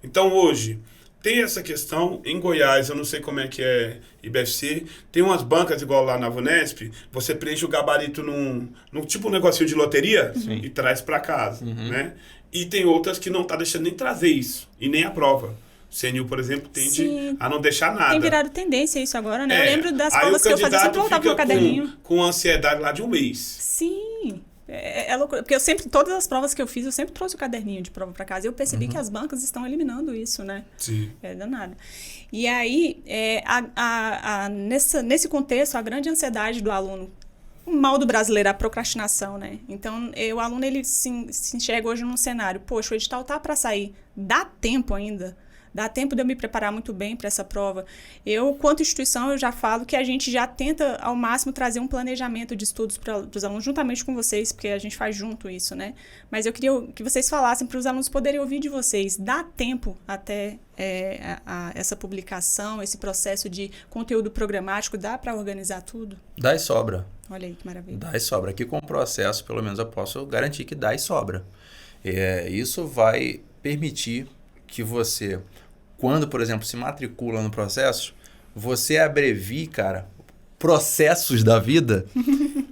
Então hoje tem essa questão. Em Goiás, eu não sei como é que é IBFC, tem umas bancas igual lá na Vunesp, você preenche o gabarito num tipo um negocinho de loteria e traz para casa, né? E tem outras que não tá deixando nem trazer isso, e nem a prova. O CNU, por exemplo, tende a não deixar nada. Tem virado tendência isso agora, né? Eu lembro das provas que eu fazia, sempre voltava pro meu caderninho. Com ansiedade lá de um mês. Sim. É loucura. Porque todas as provas que eu fiz, eu sempre trouxe o caderninho de prova para casa. E eu percebi que as bancas estão eliminando isso, né? Sim. É danado. E aí, nesse contexto, a grande ansiedade do aluno, o mal do brasileiro é a procrastinação, né? Então, o aluno, ele se enxerga hoje num cenário, poxa, o edital tá para sair, dá tempo ainda? dá tempo de eu me preparar muito bem para essa prova. Eu, quanto instituição, eu já falo que a gente já tenta, ao máximo, trazer um planejamento de estudos para os alunos, juntamente com vocês, porque a gente faz junto isso, né? Mas eu queria que vocês falassem para os alunos poderem ouvir de vocês. Dá tempo até essa publicação, esse processo de conteúdo programático, dá para organizar tudo? Dá e sobra. Olha aí que maravilha. Dá e sobra. Aqui com o processo, pelo menos eu posso garantir que dá e sobra. Isso vai permitir que você, quando, por exemplo, se matricula no processo, você abrevie, cara, processos da vida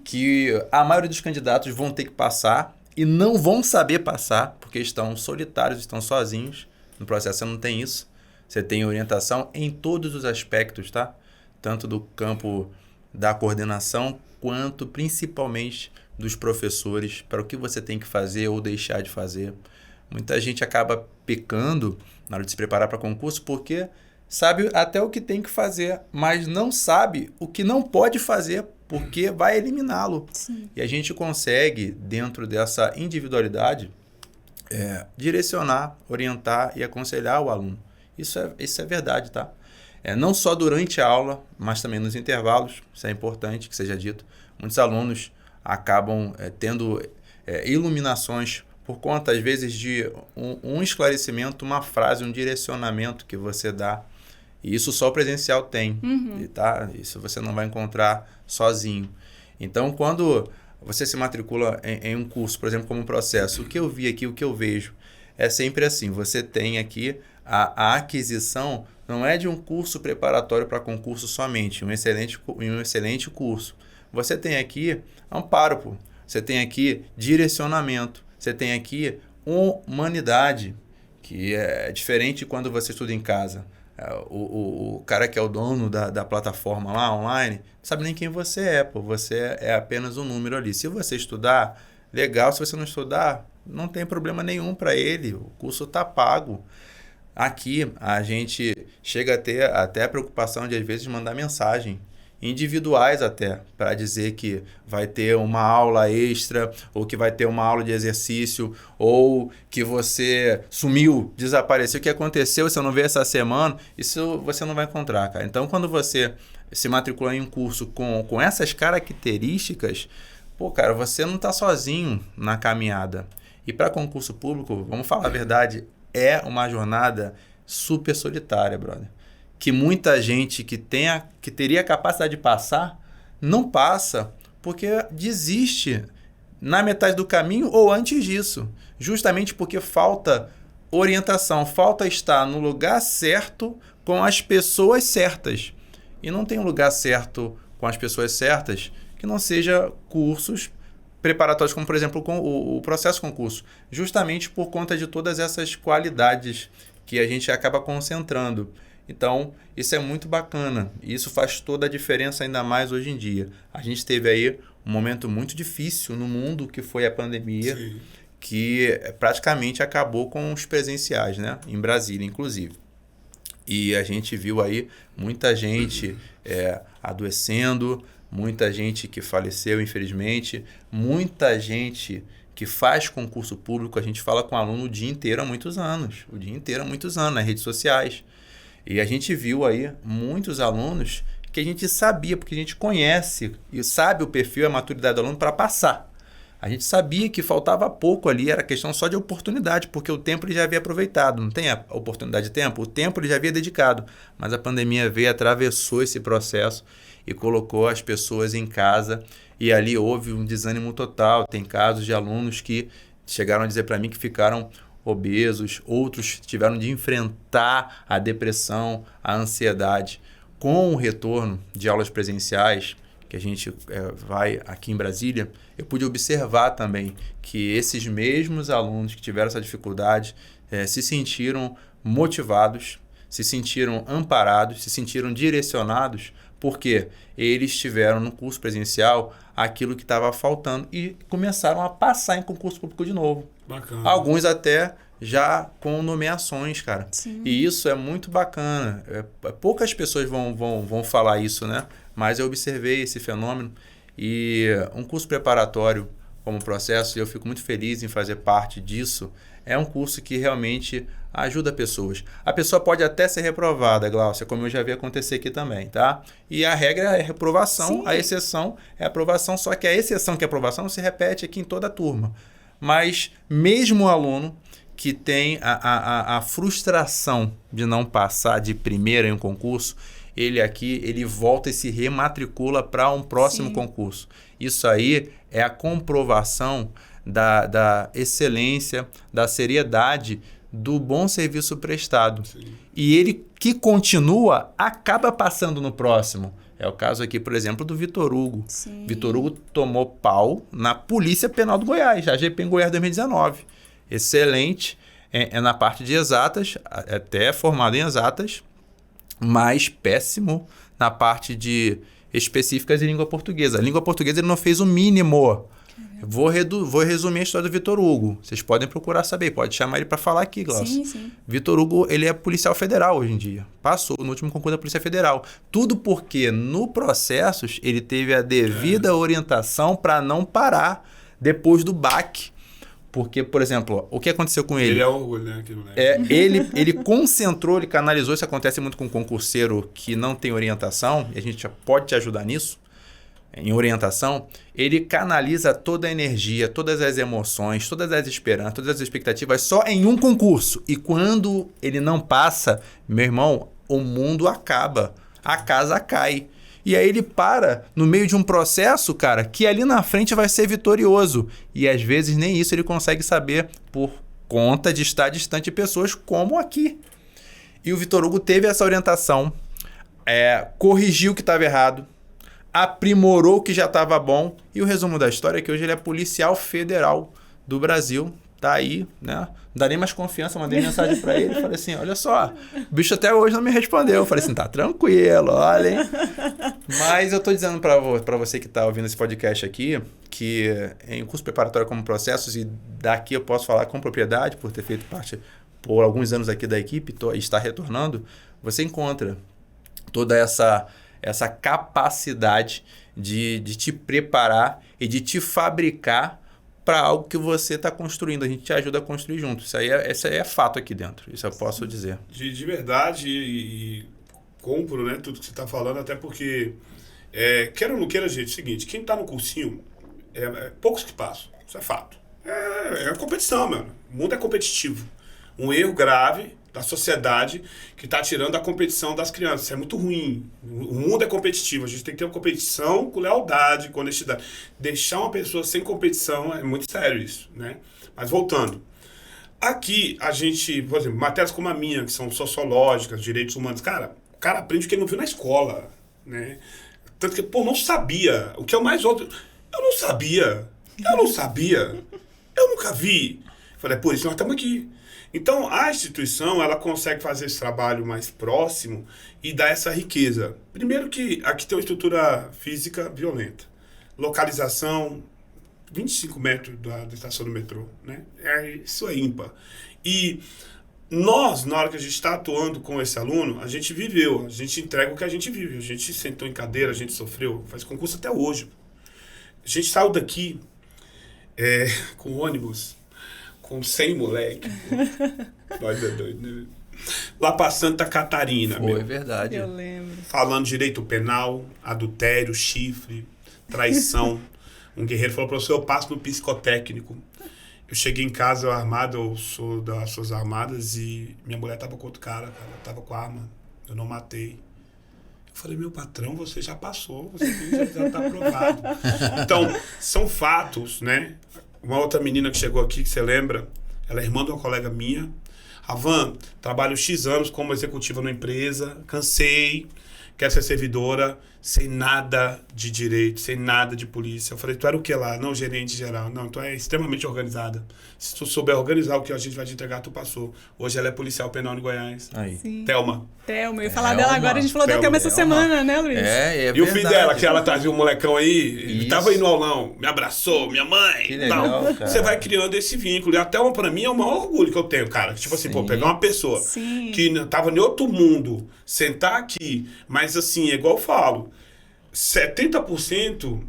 que a maioria dos candidatos vão ter que passar e não vão saber passar, porque estão solitários, estão sozinhos. No processo você não tem isso. Você tem orientação em todos os aspectos, tá? Tanto do campo da coordenação, quanto principalmente dos professores, para o que você tem que fazer ou deixar de fazer. Muita gente acaba pecando na hora de se preparar para concurso porque sabe até o que tem que fazer, mas não sabe o que não pode fazer porque vai eliminá-lo. Sim. E a gente consegue, dentro dessa individualidade, direcionar, orientar e aconselhar o aluno. Isso é verdade, tá? Não só durante a aula, mas também nos intervalos, isso é importante que seja dito. Muitos alunos acabam tendo iluminações por conta, às vezes, de um esclarecimento, uma frase, um direcionamento que você dá. E isso só o presencial tem, tá? Isso você não vai encontrar sozinho. Então, quando você se matricula em um curso, por exemplo, como um processo, o que eu vi aqui, o que eu vejo, é sempre assim. Você tem aqui a aquisição, não é de um curso preparatório para concurso somente, um excelente curso. Você tem aqui amparo, pô. Você tem aqui direcionamento, você tem aqui humanidade, que é diferente quando você estuda em casa. O cara que é o dono da plataforma lá online, não sabe nem quem você é, pô. Você é apenas um número ali. Se você estudar, legal. Se você não estudar, não tem problema nenhum para ele. O curso está pago. Aqui a gente chega a ter até a preocupação de, às vezes, mandar mensagem individuais até, para dizer que vai ter uma aula extra, ou que vai ter uma aula de exercício, ou que você sumiu, desapareceu, o que aconteceu, você não veio essa semana, isso você não vai encontrar, cara. Então, quando você se matricula em um curso com essas características, pô, cara, você não está sozinho na caminhada. E para concurso público, vamos falar a verdade, é uma jornada super solitária, brother. Que muita gente que teria a capacidade de passar, não passa, porque desiste na metade do caminho ou antes disso. Justamente porque falta orientação, falta estar no lugar certo com as pessoas certas. E não tem um lugar certo com as pessoas certas que não seja cursos preparatórios, como, por exemplo, com o processo concurso. Justamente por conta de todas essas qualidades que a gente acaba concentrando. Então, isso é muito bacana. E isso faz toda a diferença, ainda mais hoje em dia. A gente teve aí um momento muito difícil no mundo, que foi a pandemia, sim, que praticamente acabou com os presenciais, né? Em Brasília, inclusive. E a gente viu aí muita gente adoecendo, muita gente que faleceu, infelizmente, muita gente que faz concurso público. A gente fala com aluno o dia inteiro há muitos anos, nas redes sociais. E a gente viu aí muitos alunos que a gente sabia, porque a gente conhece e sabe o perfil e a maturidade do aluno para passar. A gente sabia que faltava pouco ali, era questão só de oportunidade, porque o tempo ele já havia aproveitado. Não tem a oportunidade de tempo? O tempo ele já havia dedicado. Mas a pandemia veio, atravessou esse processo e colocou as pessoas em casa. E ali houve um desânimo total. Tem casos de alunos que chegaram a dizer para mim que ficaram obesos, outros tiveram de enfrentar a depressão, a ansiedade. Com o retorno de aulas presenciais, que a gente vai aqui em Brasília, eu pude observar também que esses mesmos alunos que tiveram essa dificuldade se sentiram motivados, se sentiram amparados, se sentiram direcionados, porque eles tiveram no curso presencial aquilo que estava faltando e começaram a passar em concurso público de novo. Bacana. Alguns até já com nomeações, cara. Sim. E isso é muito bacana. Poucas pessoas vão falar isso, né? Mas eu observei esse fenômeno e um curso preparatório como processo, e eu fico muito feliz em fazer parte disso. É um curso que realmente ajuda pessoas. A pessoa pode até ser reprovada, Gláucia, como eu já vi acontecer aqui também, tá? E a regra é reprovação, Sim. a exceção é aprovação, só que a exceção que é aprovação se repete aqui em toda a turma. Mas mesmo o aluno que tem a frustração de não passar de primeira em um concurso, ele volta e se rematricula para um próximo concurso. Isso aí é a comprovação da excelência, da seriedade, do bom serviço prestado. Sim. E ele que continua, acaba passando no próximo. É o caso aqui, por exemplo, do Vitor Hugo. Sim. Vitor Hugo tomou pau na Polícia Penal do Goiás, a GP em Goiás 2019. Excelente na parte de exatas, até formado em exatas, mas péssimo na parte de específicas em língua portuguesa. A língua portuguesa ele não fez o mínimo. Vou resumir a história do Vitor Hugo. Vocês podem procurar saber, pode chamar ele para falar aqui, Glaucia. Sim, sim. Vitor Hugo, ele é policial federal hoje em dia. Passou no último concurso da Polícia Federal. Tudo porque no Processos ele teve a devida orientação para não parar depois do baque. Porque, por exemplo, o que aconteceu com ele? Ele é orgulho, né? Ele concentrou, ele canalizou. Isso acontece muito com um concurseiro que não tem orientação, e a gente pode te ajudar nisso, em orientação. Ele canaliza toda a energia, todas as emoções, todas as esperanças, todas as expectativas só em um concurso. E quando ele não passa, meu irmão, o mundo acaba, a casa cai. E aí ele para no meio de um processo, cara, que ali na frente vai ser vitorioso. E às vezes nem isso ele consegue saber por conta de estar distante de pessoas como aqui. E o Vitor Hugo teve essa orientação, corrigiu o que estava errado, aprimorou o que já estava bom. E o resumo da história é que hoje ele é policial federal do Brasil. Tá aí, né? Não dá nem mais confiança, mandei mensagem para ele, falei assim, olha só, o bicho até hoje não me respondeu. Eu falei assim, tá tranquilo, olha, hein? Mas eu tô dizendo para você que tá ouvindo esse podcast aqui, que em curso preparatório como Processos, e daqui eu posso falar com propriedade, por ter feito parte por alguns anos aqui da equipe, e está retornando, você encontra toda essa capacidade de te preparar e de te fabricar para algo que você está construindo. A gente te ajuda a construir junto. Isso aí é fato aqui dentro. Isso eu posso dizer. De verdade, e compro, né, tudo que você está falando, até porque, queira ou não queira, gente, é o seguinte, quem está no cursinho, poucos que passam. Isso é fato. É competição, mano. O mundo é competitivo. Um erro grave da sociedade que está tirando a competição das crianças. Isso é muito ruim. O mundo é competitivo. A gente tem que ter uma competição com lealdade, com honestidade. Deixar uma pessoa sem competição é muito sério isso, né? Mas voltando. Aqui, a gente, por exemplo, matérias como a minha, que são sociológicas, direitos humanos, o cara aprende o que ele não viu na escola, né? Tanto que, não sabia. O que é o mais óbvio, eu não sabia. Eu nunca vi. Falei, por isso nós estamos aqui. Então, a instituição, ela consegue fazer esse trabalho mais próximo e dar essa riqueza. Primeiro que aqui tem uma estrutura física violenta. Localização, 25 metros da estação do metrô, né? Isso é ímpar. E nós, na hora que a gente está atuando com esse aluno, a gente viveu, a gente entrega o que a gente vive. A gente sentou em cadeira, a gente sofreu, faz concurso até hoje. A gente saiu daqui com ônibus, com 100 moleque. Nós é doido, né? Lá pra Santa Catarina. Foi verdade. Eu lembro. Falando direito penal, adultério, chifre, traição. Um guerreiro falou, professor, eu passo no psicotécnico. Eu cheguei em casa armado, eu sou das Forças Armadas, e minha mulher tava com outro cara, tava com a arma. Eu não matei. Eu falei, meu patrão, você já passou, você já tá aprovado. Então, são fatos, né? Uma outra menina que chegou aqui, que você lembra, ela é irmã de uma colega minha. Ravan, trabalho X anos como executiva numa empresa, cansei, quero ser servidora, sem nada de direito, sem nada de polícia. Eu falei, tu era o que lá? Não, gerente geral. Não, tu é extremamente organizada. Se tu souber organizar o que a gente vai te entregar, tu passou. Hoje ela é policial penal em Goiás. Aí. Sim. Thelma. Eu ia falar dela agora, a gente falou da Thelma essa semana, né, Luiz? É e verdade. o filho dela, que ela trazia um molecão aí, ele tava indo ao aulão, me abraçou, minha mãe. Que legal, cara. Você vai criando esse vínculo. E a Thelma, pra mim, é o maior orgulho que eu tenho, cara. Tipo assim, pegar uma pessoa que tava em outro mundo, sentar aqui, mas assim, é igual eu falo, 70%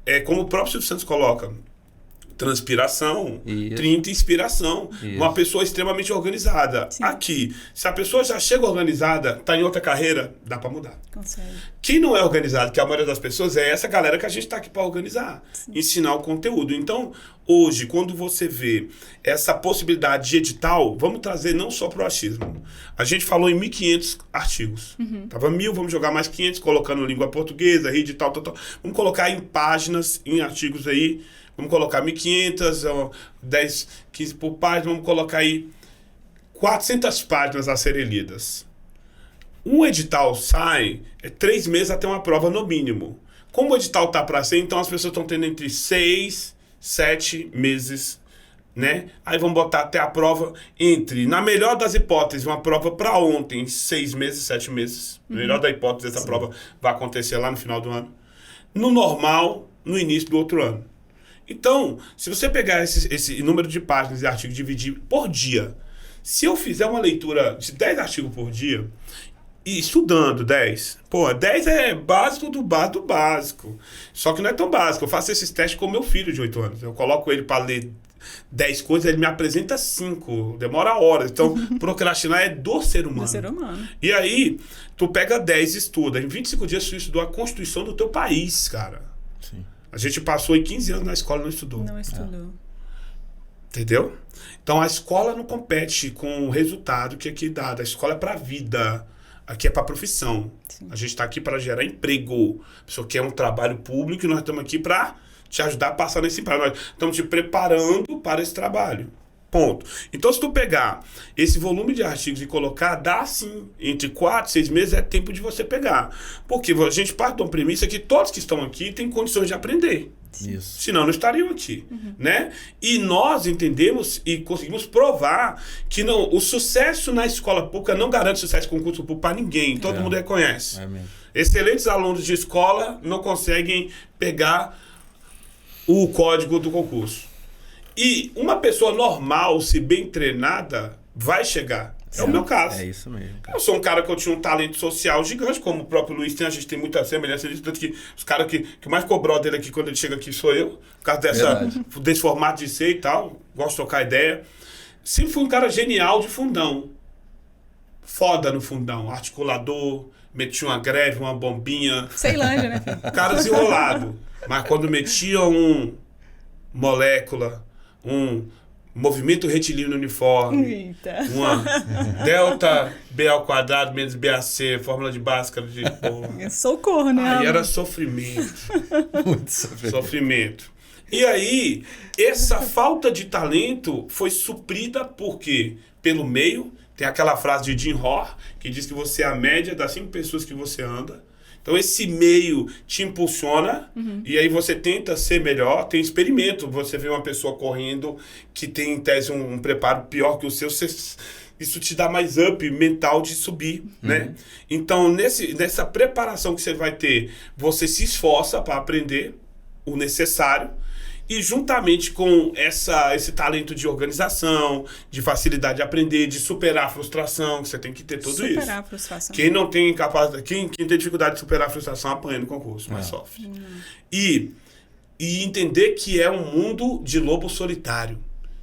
é como o próprio Silvio Santos coloca, transpiração, Isso. 30 inspiração. Isso. Uma pessoa extremamente organizada. Sim. Aqui, se a pessoa já chega organizada, tá em outra carreira, dá para mudar. Consegue. Quem não é organizado, que a maioria das pessoas, é essa galera que a gente está aqui para organizar, ensinar o conteúdo. Então, hoje, quando você vê essa possibilidade de edital, vamos trazer não só para o achismo. A gente falou em 1.500 artigos. Tava 1.000, vamos jogar mais 500, colocando língua portuguesa, rede, tal. Vamos colocar em páginas, em artigos aí. Vamos colocar 1.500, 10, 15 por página. Vamos colocar aí 400 páginas a serem lidas. Um edital sai 3 meses até uma prova no mínimo. Como o edital tá para ser, então as pessoas estão tendo entre 6, 7 meses, né? Aí vamos botar até a prova entre, na melhor das hipóteses, uma prova para ontem, 6 meses, 7 meses. Melhor da hipótese, essa prova vai acontecer lá no final do ano. No normal, no início do outro ano. Então, se você pegar esse número de páginas e artigos e dividir por dia, se eu fizer uma leitura de 10 artigos por dia, e estudando 10, 10 é básico do básico do básico. Só que não é tão básico. Eu faço esses testes com meu filho de 8 anos. Eu coloco ele para ler 10 coisas, ele me apresenta 5. Demora horas. Então, procrastinar é do ser humano. Do ser humano. E aí, tu pega 10 e estuda. Em 25 dias, tu estudou a Constituição do teu país, cara. Sim. A gente passou em 15 anos na escola e não estudou. Não estudou. Entendeu? Então, a escola não compete com o resultado que aqui é dado. A escola é pra vida. Aqui é para profissão. Sim. A gente está aqui para gerar emprego. A pessoa quer um trabalho público e nós estamos aqui para te ajudar a passar nesse emprego. Nós estamos te preparando para esse trabalho. Ponto. Então, se tu pegar esse volume de artigos e colocar, dá sim. Entre 4 e 6 meses é tempo de você pegar. Porque a gente parte de uma premissa que todos que estão aqui têm condições de aprender. Isso. Senão não estariam aqui, né? E nós entendemos e conseguimos provar que não, o sucesso na escola pública não garante sucesso com concurso público para ninguém. Todo mundo reconhece. É mesmo. Excelentes alunos de escola não conseguem pegar o código do concurso. E uma pessoa normal, se bem treinada, vai chegar. É o meu caso. É isso mesmo. Eu sou um cara que eu tinha um talento social gigante, como o próprio Luiz tem, a gente tem muita semelhança disso, tanto que os caras que mais cobrou dele aqui quando ele chega aqui sou eu, por causa desse formato de ser e tal, gosto de trocar ideia. Sempre fui um cara genial de fundão. Foda no fundão, articulador, metia uma greve, uma bombinha. Ceilândia, né, filho? Cara desenrolado. Mas quando metia um molécula, um movimento retilíneo no uniforme. Eita. Uma delta B ao quadrado menos BAC, fórmula de Bhaskara de Socorro, né? Aí era sofrimento. Muito sofrimento. Sofrimento. E aí, essa falta de talento foi suprida por quê? Pelo meio. Tem aquela frase de Jim Rohn, que diz que você é a média das 5 pessoas que você anda. Então, esse meio te impulsiona e aí você tenta ser melhor. Tem experimento. Você vê uma pessoa correndo que tem, em tese, um preparo pior que o seu, isso te dá mais up mental de subir, né? Então, nessa preparação que você vai ter, você se esforça para aprender o necessário. E juntamente com esse talento de organização, de facilidade de aprender, de superar a frustração, que você tem que ter tudo isso. Superar a frustração. Quem não tem capacidade, quem tem dificuldade de superar a frustração apanha no concurso, mas sofre. E entender que é um mundo de lobo solitário.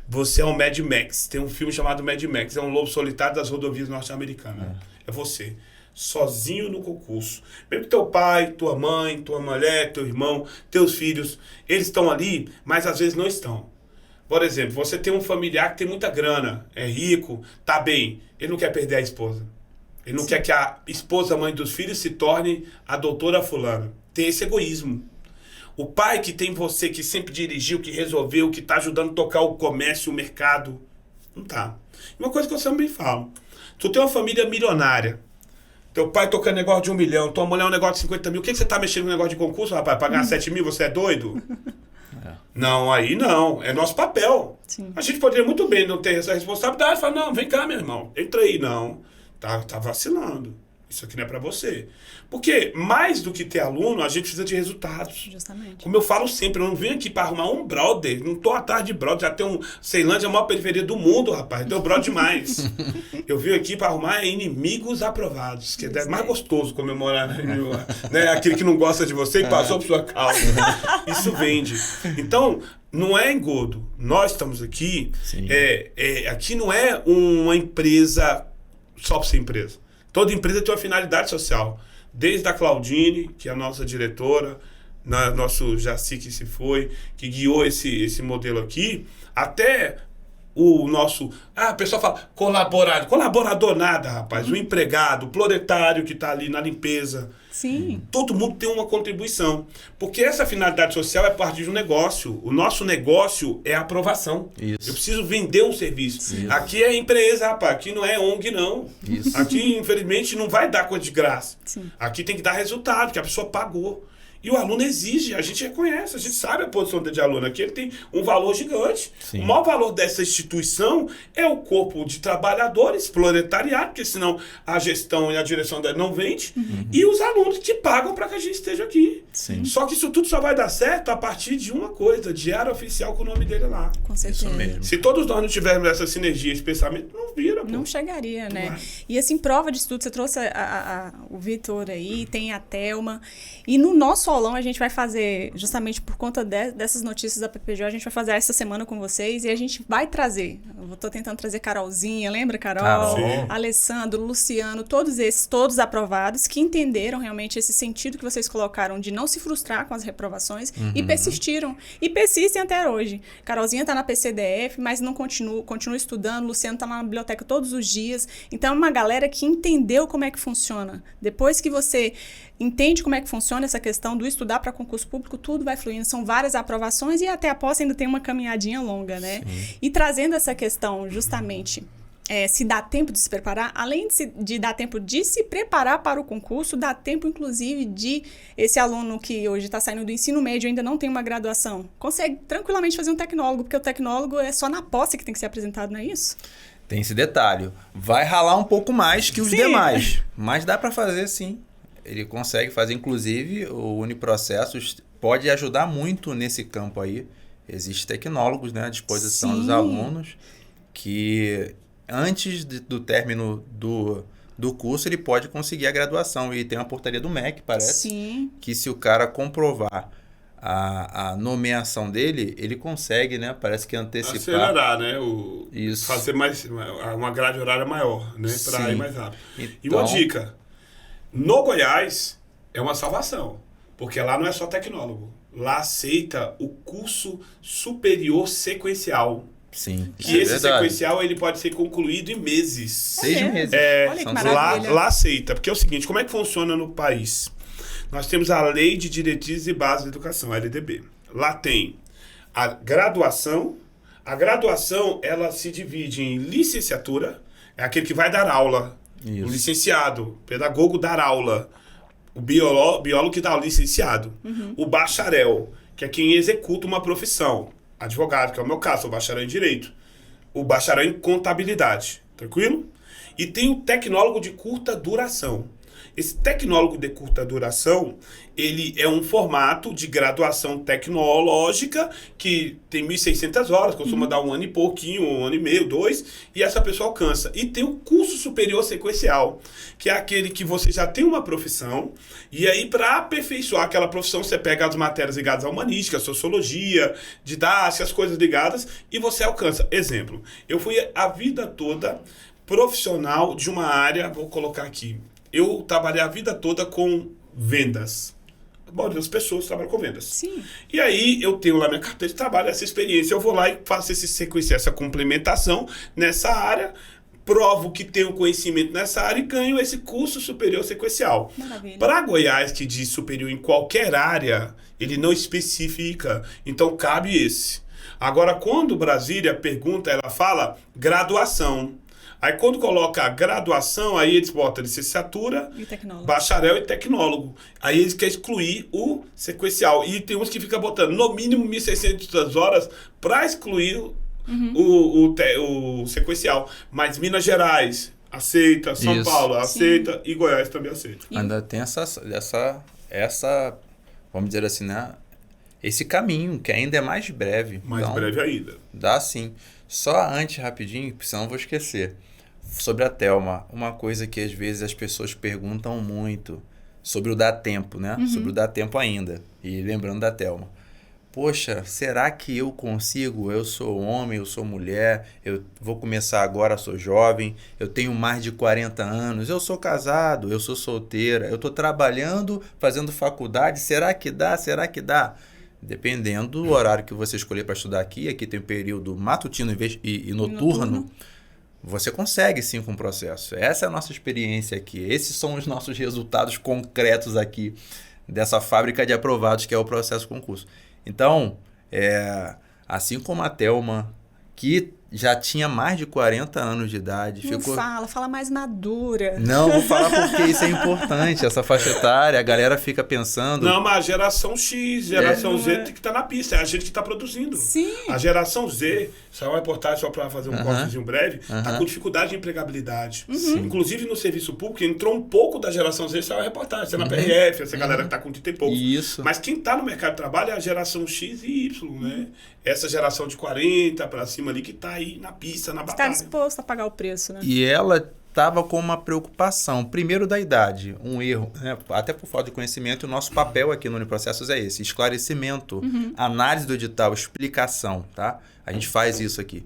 Você é um Mad Max. Tem um filme chamado Mad Max. É um lobo solitário das rodovias norte-americanas. É você. Sozinho no concurso. Mesmo que teu pai, tua mãe, tua mulher, teu irmão, teus filhos, eles estão ali, mas às vezes não estão. Por exemplo, você tem um familiar que tem muita grana, é rico, tá bem, ele não quer perder a esposa. Ele não quer que a esposa, mãe dos filhos, se torne a doutora fulana. Tem esse egoísmo. O pai que tem você, que sempre dirigiu, que resolveu, que tá ajudando a tocar o comércio, o mercado, não tá. E uma coisa que eu sempre falo, tu tem uma família milionária, teu pai tocando negócio de 1 milhão, tua mulher um negócio de 50 mil. O que você tá mexendo no negócio de concurso, rapaz? Pra ganhar 7 mil, você é doido? Não, aí não. É nosso papel. Sim. A gente poderia muito bem não ter essa responsabilidade. Falar, não, vem cá, meu irmão. Entra aí. Não. Tá vacilando. Isso aqui não é pra você. Porque, mais do que ter aluno, a gente precisa de resultados. Justamente. Como eu falo sempre, eu não venho aqui pra arrumar um brother. Não tô atrás de brother. Já tem um... Ceilândia é a maior periferia do mundo, rapaz. Deu brother demais. Eu vim aqui pra arrumar inimigos aprovados. Que é mais gostoso comemorar, né? Aquele que não gosta de você, que passou por sua causa. Isso vende. Então, não é engodo. Nós estamos aqui, Sim. aqui não é uma empresa só para ser empresa. Toda empresa tem uma finalidade social. Desde a Claudine, que é a nossa diretora, nosso Jaci que se foi, que guiou esse modelo aqui, até o nosso... a pessoa fala colaborador nada, rapaz. O empregado, o proletário que está ali na limpeza. Sim. Todo mundo tem uma contribuição. Porque essa finalidade social é parte de um negócio. O nosso negócio é a aprovação. Isso. Eu preciso vender um serviço. Isso. Aqui é empresa, rapaz. Aqui não é ONG, não. Isso. Aqui, infelizmente, não vai dar coisa de graça. Sim. Aqui tem que dar resultado, que a pessoa pagou. E o aluno exige, a gente reconhece, a gente sabe a posição dele de aluno aqui, ele tem um valor gigante. Sim. O maior valor dessa instituição é o corpo de trabalhadores, proletariado, porque senão a gestão e a direção dele não vende, e os alunos que pagam para que a gente esteja aqui. Sim. Só que isso tudo só vai dar certo a partir de uma coisa, diário oficial com o nome dele lá. Com certeza. Isso mesmo. Se todos nós não tivermos essa sinergia, esse pensamento, não vira, pô. Não chegaria, né? Vai. E assim, prova de estudo, você trouxe o Vitor aí, tem a Thelma. E no nosso aulão a gente vai fazer, justamente por conta dessas notícias da PPGO, a gente vai fazer essa semana com vocês e a gente vai trazer. Eu tô tentando trazer Carolzinha, lembra, Carol? Sim. Alessandro, Luciano, todos aprovados, que entenderam realmente esse sentido que vocês colocaram de não se frustrar com as reprovações e persistiram. E persistem até hoje. Carolzinha tá na PCDF, mas não continua estudando. Luciano tá na biblioteca todos os dias. Então, é uma galera que entendeu como é que funciona. Depois que você entende como é que funciona essa questão do estudar para concurso público, tudo vai fluindo. São várias aprovações e até a posse ainda tem uma caminhadinha longa, né? Sim. E trazendo essa questão, justamente, se dá tempo de se preparar, além de dar tempo de se preparar para o concurso, dá tempo, inclusive, de esse aluno que hoje está saindo do ensino médio ainda não tem uma graduação, consegue tranquilamente fazer um tecnólogo, porque o tecnólogo é só na posse que tem que ser apresentado, não é isso? Tem esse detalhe. Vai ralar um pouco mais que os Sim. demais, mas dá para fazer sim. Ele consegue fazer, inclusive, o Uniprocessos pode ajudar muito nesse campo aí. Existem tecnólogos, né, à disposição Sim. dos alunos que antes do término do curso ele pode conseguir a graduação. E tem uma portaria do MEC, parece, Sim. que se o cara comprovar a nomeação dele, ele consegue, né, parece que antecipar. Acelerar, né? Isso. Fazer uma grade horária maior, né? Para Sim. ir mais rápido. E Então- uma dica. No Goiás é uma salvação, porque lá não é só tecnólogo. Lá aceita o curso superior sequencial. Sim, Que esse sequencial ele pode ser concluído em meses. 6 mesmo? meses. Olha que São maravilha. Lá aceita, porque é o seguinte, como é que funciona no país? Nós temos a Lei de Diretrizes e Bases da Educação, a LDB. Lá tem a graduação. A graduação, ela se divide em licenciatura, é aquele que vai dar aula. Isso. O licenciado, pedagogo dar aula. O biólogo que dá o licenciado. O bacharel, que é quem executa uma profissão. Advogado, que é o meu caso, sou bacharel em Direito. O bacharel em Contabilidade. Tranquilo? E tem o tecnólogo de curta duração. Esse tecnólogo de curta duração, ele é um formato de graduação tecnológica que tem 1.600 horas, costuma dar um ano e pouquinho, 1 ano e meio, 2, e essa pessoa alcança. E tem o curso superior sequencial, que é aquele que você já tem uma profissão, e aí para aperfeiçoar aquela profissão, você pega as matérias ligadas à humanística, sociologia, didática, as coisas ligadas, e você alcança. Exemplo, eu fui a vida toda profissional de uma área, vou colocar aqui, eu trabalhei a vida toda com vendas. A maioria das pessoas trabalham com vendas. Sim. E aí eu tenho lá minha carteira de trabalho, essa experiência. Eu vou lá e faço esse sequência, essa complementação nessa área, provo que tenho conhecimento nessa área e ganho esse curso superior sequencial. Maravilha. Para Goiás, que diz superior em qualquer área, ele não especifica. Então cabe esse. Agora, quando Brasília pergunta, ela fala graduação. Aí quando coloca a graduação, aí eles botam licenciatura, E tecnólogo. bacharel e tecnólogo. Aí eles querem excluir o sequencial. E tem uns que ficam botando no mínimo 1.600 horas para excluir o sequencial. Mas Minas Gerais aceita, São Isso. Paulo aceita e Goiás também aceita. Ainda tem essa, vamos dizer assim, né? Esse caminho, que ainda é mais breve. Mais Então, breve ainda. dá sim. Só antes, rapidinho, porque senão eu vou esquecer. Sobre a Thelma, uma coisa que às vezes as pessoas perguntam muito sobre o dar tempo, né? Sobre o dar tempo ainda. E lembrando da Thelma. poxa, será que eu consigo? Eu sou homem, eu sou mulher, eu vou começar agora, sou jovem, eu tenho mais de 40 anos, eu sou casado, eu sou solteira, eu estou trabalhando, fazendo faculdade, será que dá? Será que dá? Dependendo do horário que você escolher para estudar aqui tem um período matutino e noturno, você consegue sim com o processo. Essa é a nossa experiência aqui, esses são os nossos resultados concretos aqui dessa fábrica de aprovados que é o processo concurso. Então, assim como a Thelma, que já tinha mais de 40 anos de idade. Não fala mais madura. Não, vou falar porque isso é importante, essa faixa etária, a galera fica pensando... Não, mas a geração X, geração Z tem que estar na pista, é a gente que está produzindo. Sim. A geração Z, saiu uma reportagem só para fazer um cortezinho breve, está com dificuldade de empregabilidade. Inclusive no serviço público, entrou um pouco da geração Z, saiu a reportagem, você na PRF, essa galera que está com 30 e poucos. Isso. Mas quem está no mercado de trabalho é a geração X e Y, né? Essa geração de 40 para cima ali que está aí na pista, na batalha. Está disposto a pagar o preço, né? E ela estava com uma preocupação, primeiro da idade, um erro, né? Até por falta de conhecimento, o nosso papel aqui no Uniprocessos é esse, esclarecimento, análise do edital, explicação, tá? A gente faz isso aqui.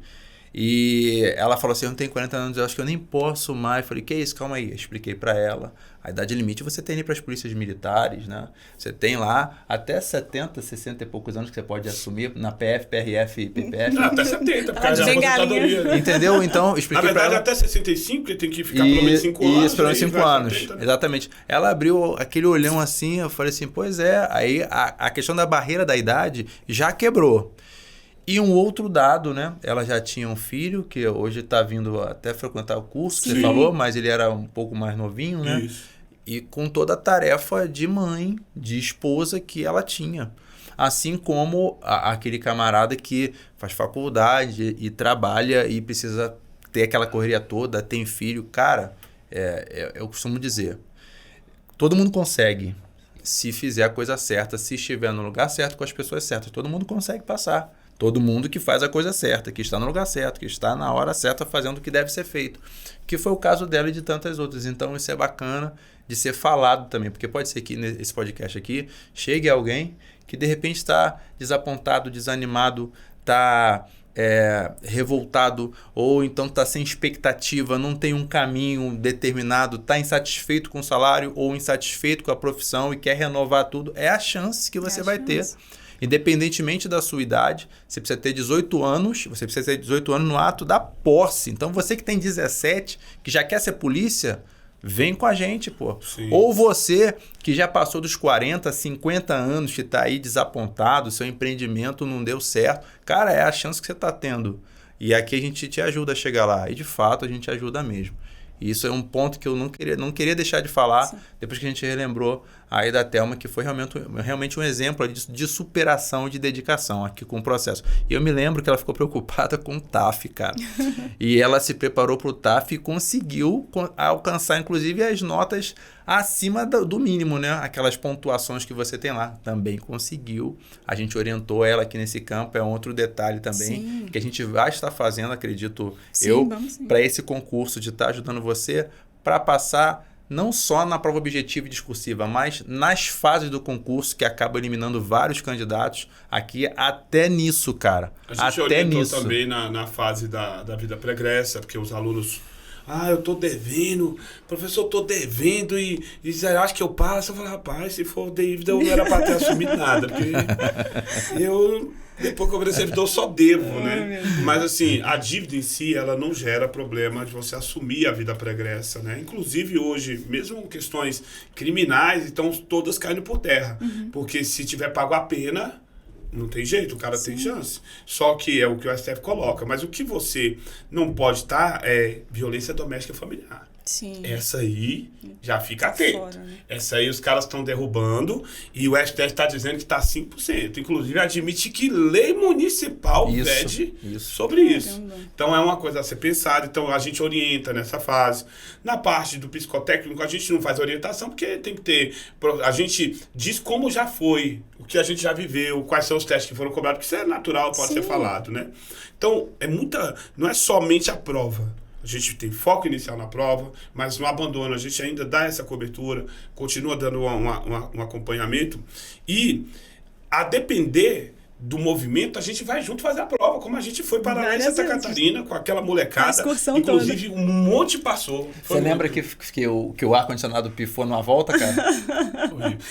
E ela falou assim, eu não tenho 40 anos, eu acho que eu nem posso mais. Eu falei, que isso? Calma aí. Eu expliquei para ela. A idade limite você tem para as polícias militares, né? Você tem lá até 70, 60 e poucos anos que você pode assumir na PF, PRF e PPF. Não, até 70, por causa da aposentadoria. Entendeu? Então, eu expliquei para ela. Na verdade, até 65, porque tem que ficar pelo menos 5 anos. Isso, pelo menos 5 anos. 70, né? Exatamente. Ela abriu aquele olhão assim, eu falei assim, pois é. Aí a questão da barreira da idade já quebrou. E um outro dado, né? Ela já tinha um filho, que hoje está vindo até frequentar o curso, que você falou, mas ele era um pouco mais novinho, né? Isso. E com toda a tarefa de mãe, de esposa que ela tinha. Assim como aquele camarada que faz faculdade e trabalha e precisa ter aquela correria toda, tem filho. Cara, eu costumo dizer, todo mundo consegue, se fizer a coisa certa, se estiver no lugar certo, com as pessoas certas. Todo mundo consegue passar. Todo mundo que faz a coisa certa, que está no lugar certo, que está na hora certa fazendo o que deve ser feito. Que foi o caso dela e de tantas outras. Então isso é bacana de ser falado também, porque pode ser que nesse podcast aqui chegue alguém que de repente está desapontado, desanimado, está revoltado ou então está sem expectativa, não tem um caminho determinado, está insatisfeito com o salário ou insatisfeito com a profissão e quer renovar tudo. É a chance que você vai ter. Independentemente da sua idade, você precisa ter 18 anos, você precisa ter 18 anos no ato da posse. Então, você que tem 17, que já quer ser polícia, vem com a gente, pô. Sim. Ou você que já passou dos 40, 50 anos, que está aí desapontado, seu empreendimento não deu certo. Cara, é a chance que você está tendo. E aqui a gente te ajuda a chegar lá. E, de fato, a gente ajuda mesmo. E isso é um ponto que eu não queria deixar de falar. Sim. Depois que a gente relembrou aí da Thelma, que foi realmente um exemplo de superação e de dedicação aqui com o processo. E eu me lembro que ela ficou preocupada com o TAF, cara. E ela se preparou para o TAF e conseguiu alcançar, inclusive, as notas acima do mínimo, né? Aquelas pontuações que você tem lá. Também conseguiu. A gente orientou ela aqui nesse campo. É um outro detalhe também que a gente vai estar fazendo, acredito para esse concurso de estar ajudando você para passar não só na prova objetiva e discursiva, mas nas fases do concurso, que acaba eliminando vários candidatos aqui, até nisso, cara. A gente orientou também na fase da vida pregressa, porque os alunos... eu tô devendo, professor, eu tô devendo e acho que eu passo. Eu falo, rapaz, se for dívida, eu não era para ter assumido nada, porque depois que eu virei servidor, eu só devo, né? Mas assim, a dívida em si, ela não gera problema de você assumir a vida pregressa, né? Inclusive hoje, mesmo questões criminais, estão todas caindo por terra, porque se tiver pago a pena... Não tem jeito, o cara tem chance. Só que é o que o STF coloca. Mas o que você não pode estar é violência doméstica familiar. Sim. Essa aí já fica atento. Fora, né? Essa aí os caras estão derrubando e o STF está dizendo que está 5%. Inclusive admite que lei municipal pede sobre isso. Então é uma coisa a ser pensada. Então a gente orienta nessa fase. Na parte do psicotécnico a gente não faz orientação porque tem que ter... A gente diz como já foi, o que a gente já viveu, quais são os testes que foram cobrados, porque isso é natural, pode ser falado, né? Então não é somente a prova. A gente tem foco inicial na prova, mas no abandono a gente ainda dá essa cobertura, continua dando um acompanhamento. E a depender do movimento, a gente vai junto fazer a prova, como a gente foi para lá em Santa Catarina, com aquela molecada. Inclusive, um monte passou. Você lembra que o ar-condicionado pifou numa volta, cara?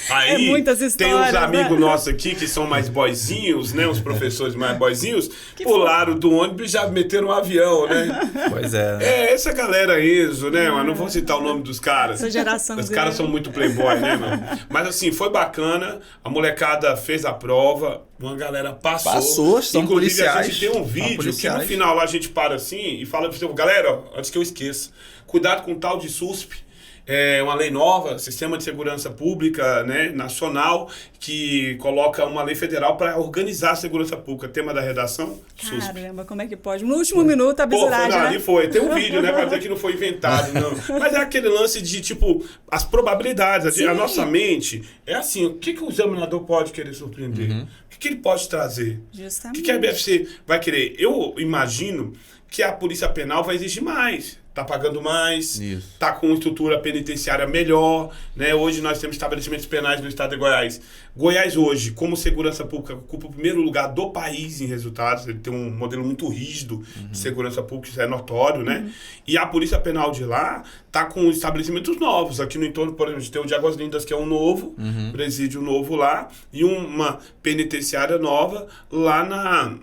Aí, muitas histórias, tem uns amigos nossos aqui que são mais boizinhos, né? Os professores mais boizinhos, pularam do ônibus e já meteram um avião, né? Pois é. É, essa galera Enzo, né? Mas não vou citar o nome dos caras. Essa geração Os caras são muito playboy, né, mano? Mas assim, foi bacana. A molecada fez a prova. Uma galera passou. São Inclusive, policiais. a gente tem um vídeo que no final lá a gente para assim e fala pra você, galera, antes que eu esqueça, cuidado com o tal de SUSP. É uma lei nova, Sistema de Segurança Pública, né, nacional, que coloca uma lei federal para organizar a segurança pública. Tema da redação, SUSP. Caramba, como é que pode? No último minuto, a bisuragem, né? Ali foi. Tem um vídeo, né, para dizer que não foi inventado, não. Mas é aquele lance de, tipo, as probabilidades. A nossa mente é assim, o que o examinador pode querer surpreender? O que ele pode trazer? Justamente. O que a BFC vai querer? Eu imagino que a Polícia Penal vai exigir mais. Tá pagando mais, tá com uma estrutura penitenciária melhor, né? Hoje nós temos estabelecimentos penais no estado de Goiás. Goiás hoje, como segurança pública, ocupa o primeiro lugar do país em resultados. Ele tem um modelo muito rígido de segurança pública, isso é notório, né? E a Polícia Penal de lá tá com estabelecimentos novos. Aqui no entorno, por exemplo, a gente tem o de Águas Lindas, que é um novo, presídio novo lá, e uma penitenciária nova lá na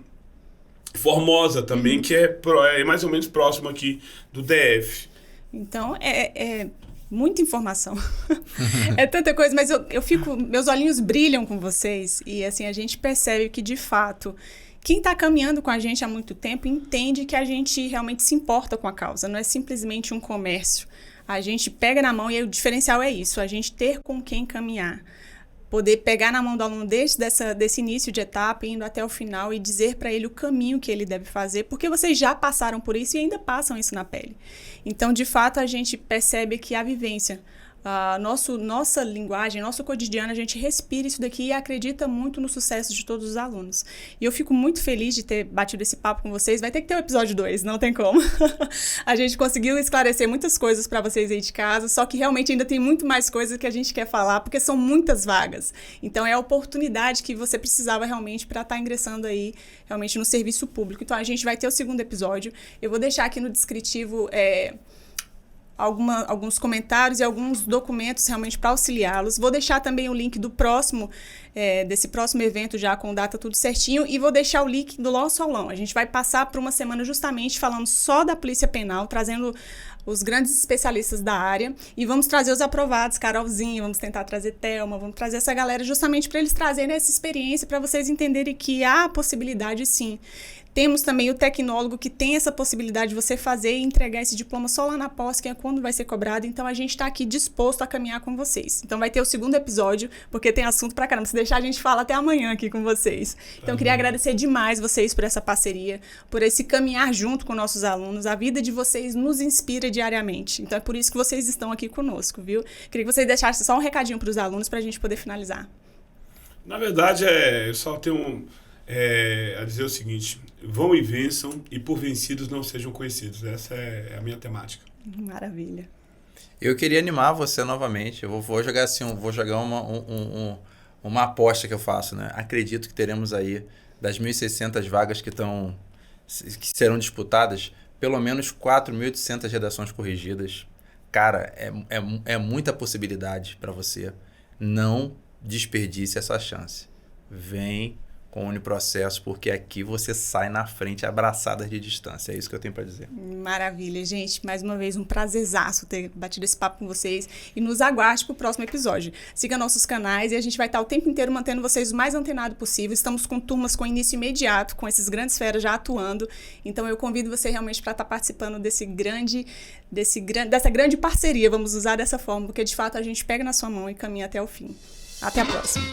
Formosa também, que é mais ou menos próximo aqui do DF. Então, é muita informação. É tanta coisa, mas eu fico... Meus olhinhos brilham com vocês e, assim, a gente percebe que, de fato, quem está caminhando com a gente há muito tempo entende que a gente realmente se importa com a causa. Não é simplesmente um comércio. A gente pega na mão e o diferencial é isso, a gente ter com quem caminhar. Poder pegar na mão do aluno desse início de etapa, indo até o final e dizer para ele o caminho que ele deve fazer, porque vocês já passaram por isso e ainda passam isso na pele. Então, de fato, a gente percebe que a vivência, nossa linguagem, nosso cotidiano, a gente respira isso daqui e acredita muito no sucesso de todos os alunos. E eu fico muito feliz de ter batido esse papo com vocês. Vai ter que ter o episódio 2, não tem como. A gente conseguiu esclarecer muitas coisas para vocês aí de casa, só que realmente ainda tem muito mais coisas que a gente quer falar, porque são muitas vagas. Então, é a oportunidade que você precisava realmente para estar ingressando aí realmente no serviço público. Então, a gente vai ter o segundo episódio. Eu vou deixar aqui no descritivo... alguns comentários e alguns documentos realmente para auxiliá-los. Vou deixar também o link do desse próximo evento já com data tudo certinho e vou deixar o link do nosso aulão. A gente vai passar por uma semana justamente falando só da Polícia Penal, trazendo os grandes especialistas da área e vamos trazer os aprovados, Carolzinha, vamos tentar trazer Thelma, vamos trazer essa galera justamente para eles trazerem essa experiência, para vocês entenderem que há possibilidade sim. Temos também o tecnólogo que tem essa possibilidade de você fazer e entregar esse diploma só lá na pós, que é quando vai ser cobrado. Então, a gente está aqui disposto a caminhar com vocês. Então, vai ter o segundo episódio, porque tem assunto pra caramba. Se deixar, a gente fala até amanhã aqui com vocês. Então, eu queria agradecer demais vocês por essa parceria, por esse caminhar junto com nossos alunos. A vida de vocês nos inspira diariamente. Então, é por isso que vocês estão aqui conosco, viu? Queria que vocês deixassem só um recadinho para os alunos para a gente poder finalizar. Na verdade, eu só tenho a dizer o seguinte: vão e vençam, e por vencidos não sejam conhecidos. Essa é a minha temática. Maravilha. Eu queria animar você novamente. Eu vou jogar assim, uma aposta que eu faço, né? Acredito que teremos aí, das 1.600 vagas que serão disputadas, pelo menos 4.800 redações corrigidas. Cara, é muita possibilidade para você. Não desperdice essa chance. Vem com o Uniprocesso, porque aqui você sai na frente abraçadas de distância. É isso que eu tenho para dizer. Maravilha, gente. Mais uma vez, um prazerzaço ter batido esse papo com vocês e nos aguarde para o próximo episódio. Siga nossos canais e a gente vai estar o tempo inteiro mantendo vocês o mais antenado possível. Estamos com turmas com início imediato, com esses grandes feras já atuando. Então, eu convido você realmente para estar participando dessa grande parceria, vamos usar dessa forma, porque de fato a gente pega na sua mão e caminha até o fim. Até a próxima.